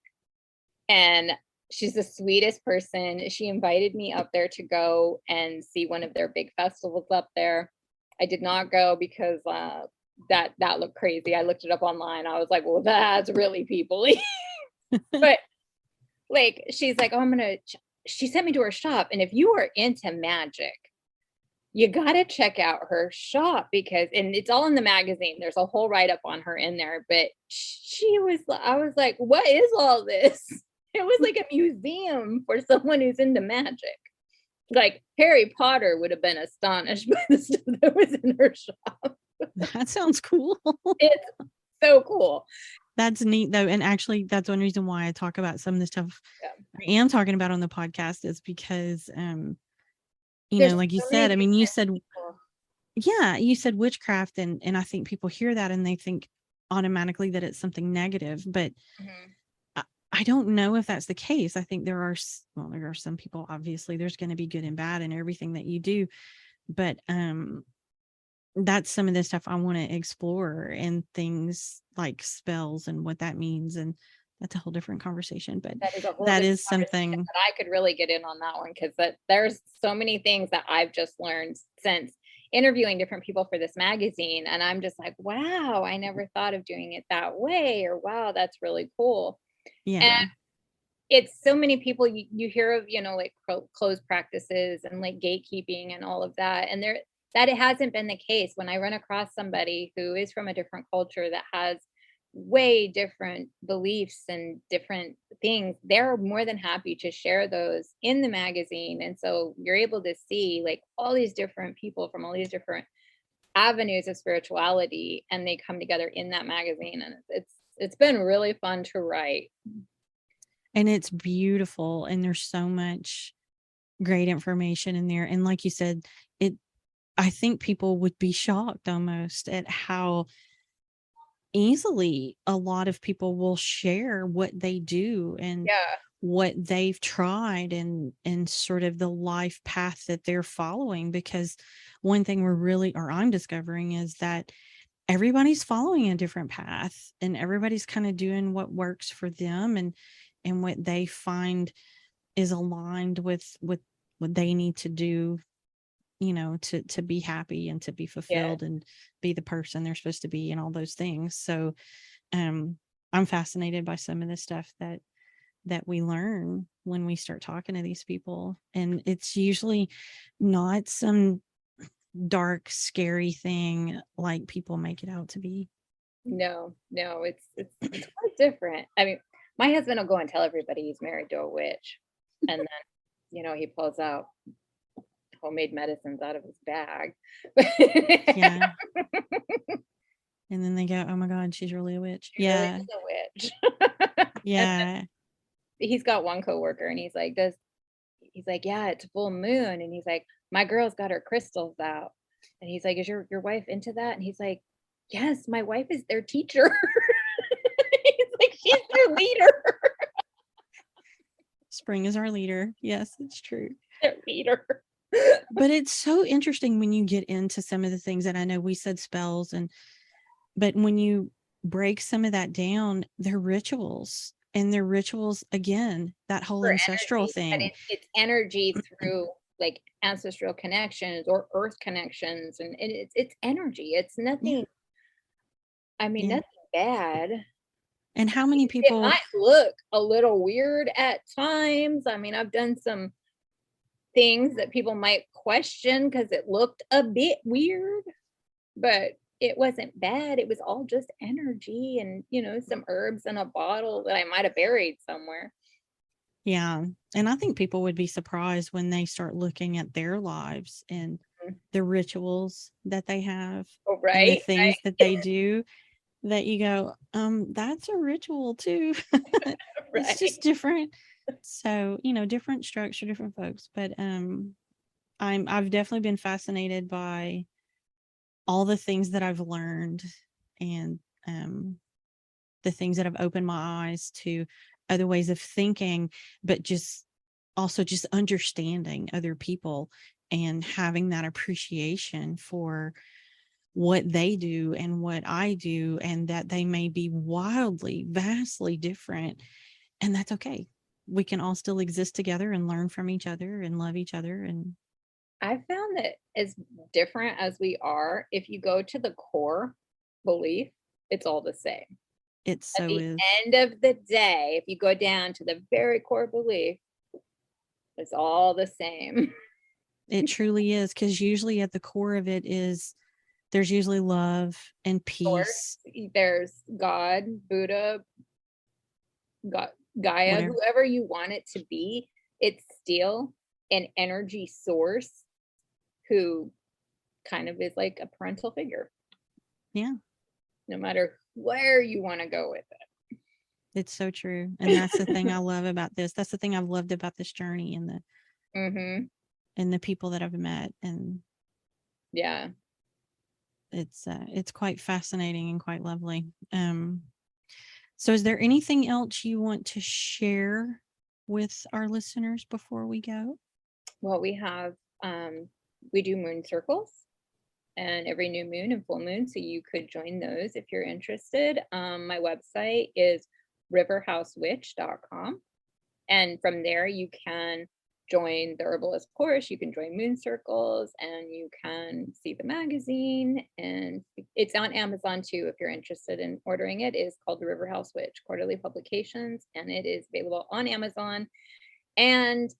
and she's the sweetest person. She invited me up there to go and see one of their big festivals up there. I did not go because that looked crazy. I looked it up online. I was like, well, that's really people-y. But like, she's like, oh, she sent me to her shop. And if you are into magic, you got to check out her shop because, and it's all in the magazine. There's a whole write-up on her in there, but I was like, what is all this? It was like a museum for someone who's into magic. Like Harry Potter would have been astonished by the stuff that was in her shop. That sounds cool. It's so cool. That's neat though. And actually that's one reason why I talk about some of the stuff I am talking about on the podcast is because, There's like you so said, I many mean, you different said, people. you said witchcraft and I think people hear that and they think automatically that it's something negative, but I don't know if that's the case. I think there are some people, obviously there's going to be good and bad in everything that you do, but, that's some of the stuff I want to explore and things like spells and what that means. And that's a whole different conversation, but That is a whole that different is conversation something that I could really get in on that one because there's so many things that I've just learned since interviewing different people for this magazine. And I'm just like, wow, I never thought of doing it that way, or wow, that's really cool. And yeah. it's so many people you hear of, like closed practices and like gatekeeping and all of that. And that it hasn't been the case when I run across somebody who is from a different culture that has way different beliefs and different things. They're more than happy to share those in the magazine. And so you're able to see like all these different people from all these different avenues of spirituality, and they come together in that magazine. And it's been really fun to write. And it's beautiful. And there's so much great information in there. And like you said, I think people would be shocked almost at how easily a lot of people will share what they do and Yeah. what they've tried and sort of the life path that they're following. Because one thing I'm discovering is that everybody's following a different path and everybody's kind of doing what works for them and what they find is aligned with what they need to do, to be happy and to be Yeah. fulfilled and be the person they're supposed to be and all those things. So I'm fascinated by some of the stuff that we learn when we start talking to these people, and it's usually not some dark scary thing like people make it out to be. No, it's quite different. I mean, my husband will go and tell everybody he's married to a witch, and then he pulls out homemade medicines out of his bag. Yeah. And then they go, oh my god, she's really a witch. She really is a witch. Yeah. He's got one coworker, and he's like, yeah, it's full moon, and he's like, my girl's got her crystals out, and he's like, is your wife into that? And he's like, yes, my wife is their teacher. He's like, she's their leader. Spring is our leader. Yes, it's true. Their leader. But it's so interesting when you get into some of the things that I know we said spells but when you break some of that down, they're rituals, and they're rituals again, that whole For ancestral energy, but thing. it's energy through like ancestral connections or earth connections, and it's energy. It's Yeah. nothing. I mean, Yeah. nothing bad. And how many It people might look a little weird at times. I mean, I've done some things that people might question because it looked a bit weird, but it wasn't bad. It was all just energy and, some herbs in a bottle that I might have buried somewhere. Yeah. And I think people would be surprised when they start looking at their lives and the rituals that they have Oh, and the right. things that they do, that you go, that's a ritual too. It's Right. just different. So, different structure, different folks. But I've definitely been fascinated by all the things that I've learned, and the things that have opened my eyes to other ways of thinking, but just also just understanding other people and having that appreciation for what they do and what I do, and that they may be wildly, vastly different. And that's okay. We can all still exist together and learn from each other and love each other. And I found that as different as we are, if you go to the core belief, it's all the same. it At so the is. end of the day, if you go down to the very core belief, it's all the same. It truly is. Because usually at the core of it is there's usually love and peace, There's God, Buddha, God, Gaia, whatever. whoever you want it to be, it's still an energy source who kind of is like a parental figure, Yeah, no matter where you want to go with it's so true. And that's the thing I love about this. That's the thing I've loved about this journey it. and the people that I've met. And Yeah. it's quite fascinating and quite lovely. So is there anything else you want to share with our listeners before we go? Well, we do moon circles and every new moon and full moon. So you could join those if you're interested. My website is riverhousewitch.com. And from there, you can join the herbalist course, you can join moon circles, and you can see the magazine. And it's on Amazon too if you're interested in ordering it. It is called the River House Witch Quarterly Publications, and it is available on Amazon and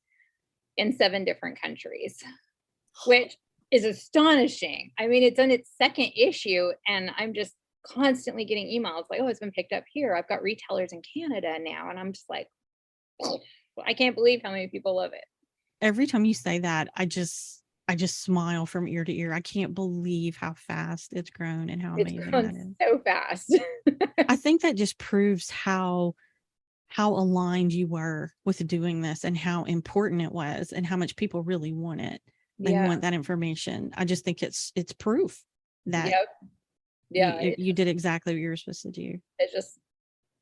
in 7 different countries, which is astonishing. I mean, it's on its 2nd issue, and I'm just constantly getting emails like, oh, it's been picked up here. I've got retailers in Canada now. And I'm just like, I can't believe how many people love it. Every time you say that, I just smile from ear to ear. I can't believe how fast it's grown and how amazing that is. So fast. I think that just proves how aligned you were with doing this and how important it was and how much people really want it. They want that information. I just think it's proof that you did exactly what you were supposed to do. It just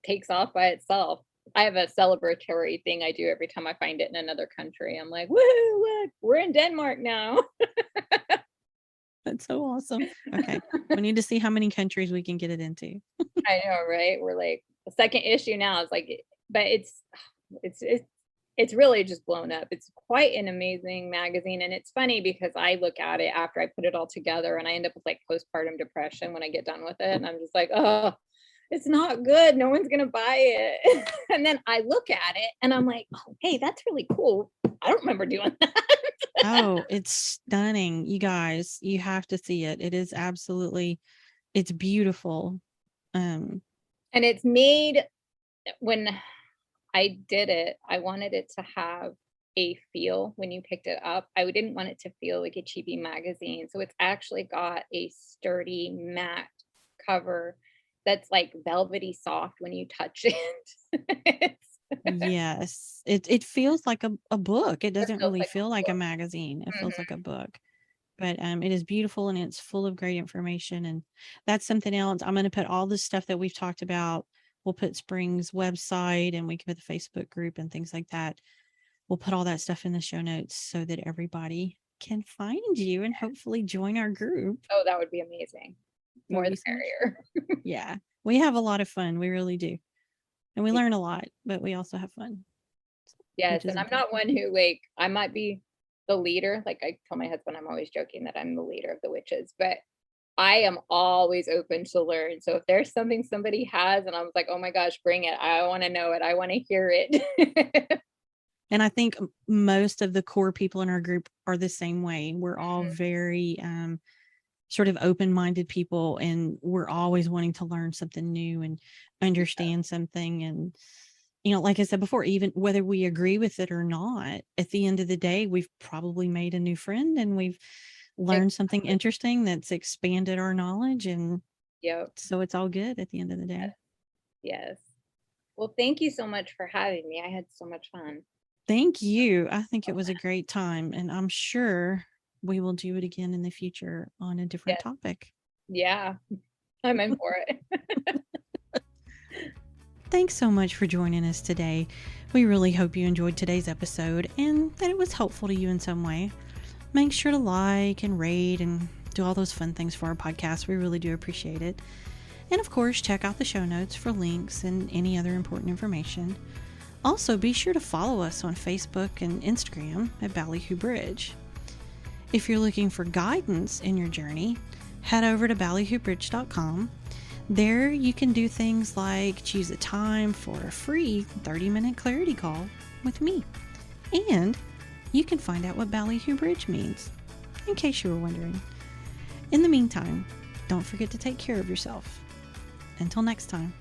takes off by itself. I have a celebratory thing I do every time I find it in another country. I'm like, woohoo, look, we're in Denmark now. That's so awesome. Okay. We need to see how many countries we can get it into. I know, right? We're like the 2nd issue now. It's like, but it's really just blown up. It's quite an amazing magazine. And it's funny because I look at it after I put it all together and I end up with like postpartum depression when I get done with it. And I'm just like, oh, it's not good. No one's going to buy it. And then I look at it and I'm like, oh, hey, that's really cool. I don't remember doing that. Oh, it's stunning. You guys, you have to see it. It is absolutely, it's beautiful. And it's made, when I did it, I wanted it to have a feel when you picked it up. I didn't want it to feel like a cheapy magazine. So it's actually got a sturdy matte cover that's like velvety soft when you touch it. Yes. It feels like a book. It doesn't really like feel like a magazine. It feels like a book. But it is beautiful and it's full of great information. And that's something else. I'm going to put all the stuff that we've talked about. We'll put Spring's website and we can put the Facebook group and things like that. We'll put all that stuff in the show notes so that everybody can find you and hopefully join our group. Oh, that would be amazing. More the merrier. Yeah. We have a lot of fun. We really do. And we learn a lot, but we also have fun. Yes. And I'm not one who like, I might be the leader. Like I tell my husband, I'm always joking that I'm the leader of the witches, but I am always open to learn. So if there's something somebody has and I was like, oh my gosh, bring it. I want to know it. I want to hear it. And I think most of the core people in our group are the same way. We're all very sort of open-minded people, and we're always wanting to learn something new and understand something. And, you know, like I said before, even whether we agree with it or not, at the end of the day, we've probably made a new friend and we've learned something interesting that's expanded our knowledge. And so it's all good at the end of the day. Yes. Well, thank you so much for having me. I had so much fun. Thank you. I think it was a great time, and I'm sure we will do it again in the future on a different topic. Yeah, I'm in for it. Thanks so much for joining us today. We really hope you enjoyed today's episode and that it was helpful to you in some way. Make sure to like and rate and do all those fun things for our podcast. We really do appreciate it. And of course, check out the show notes for links and any other important information. Also, be sure to follow us on Facebook and Instagram at ballyhoobridge. If you're looking for guidance in your journey, head over to ballyhoobridge.com. There you can do things like choose a time for a free 30-minute clarity call with me. And you can find out what Ballyhoo Bridge means, in case you were wondering. In the meantime, don't forget to take care of yourself. Until next time.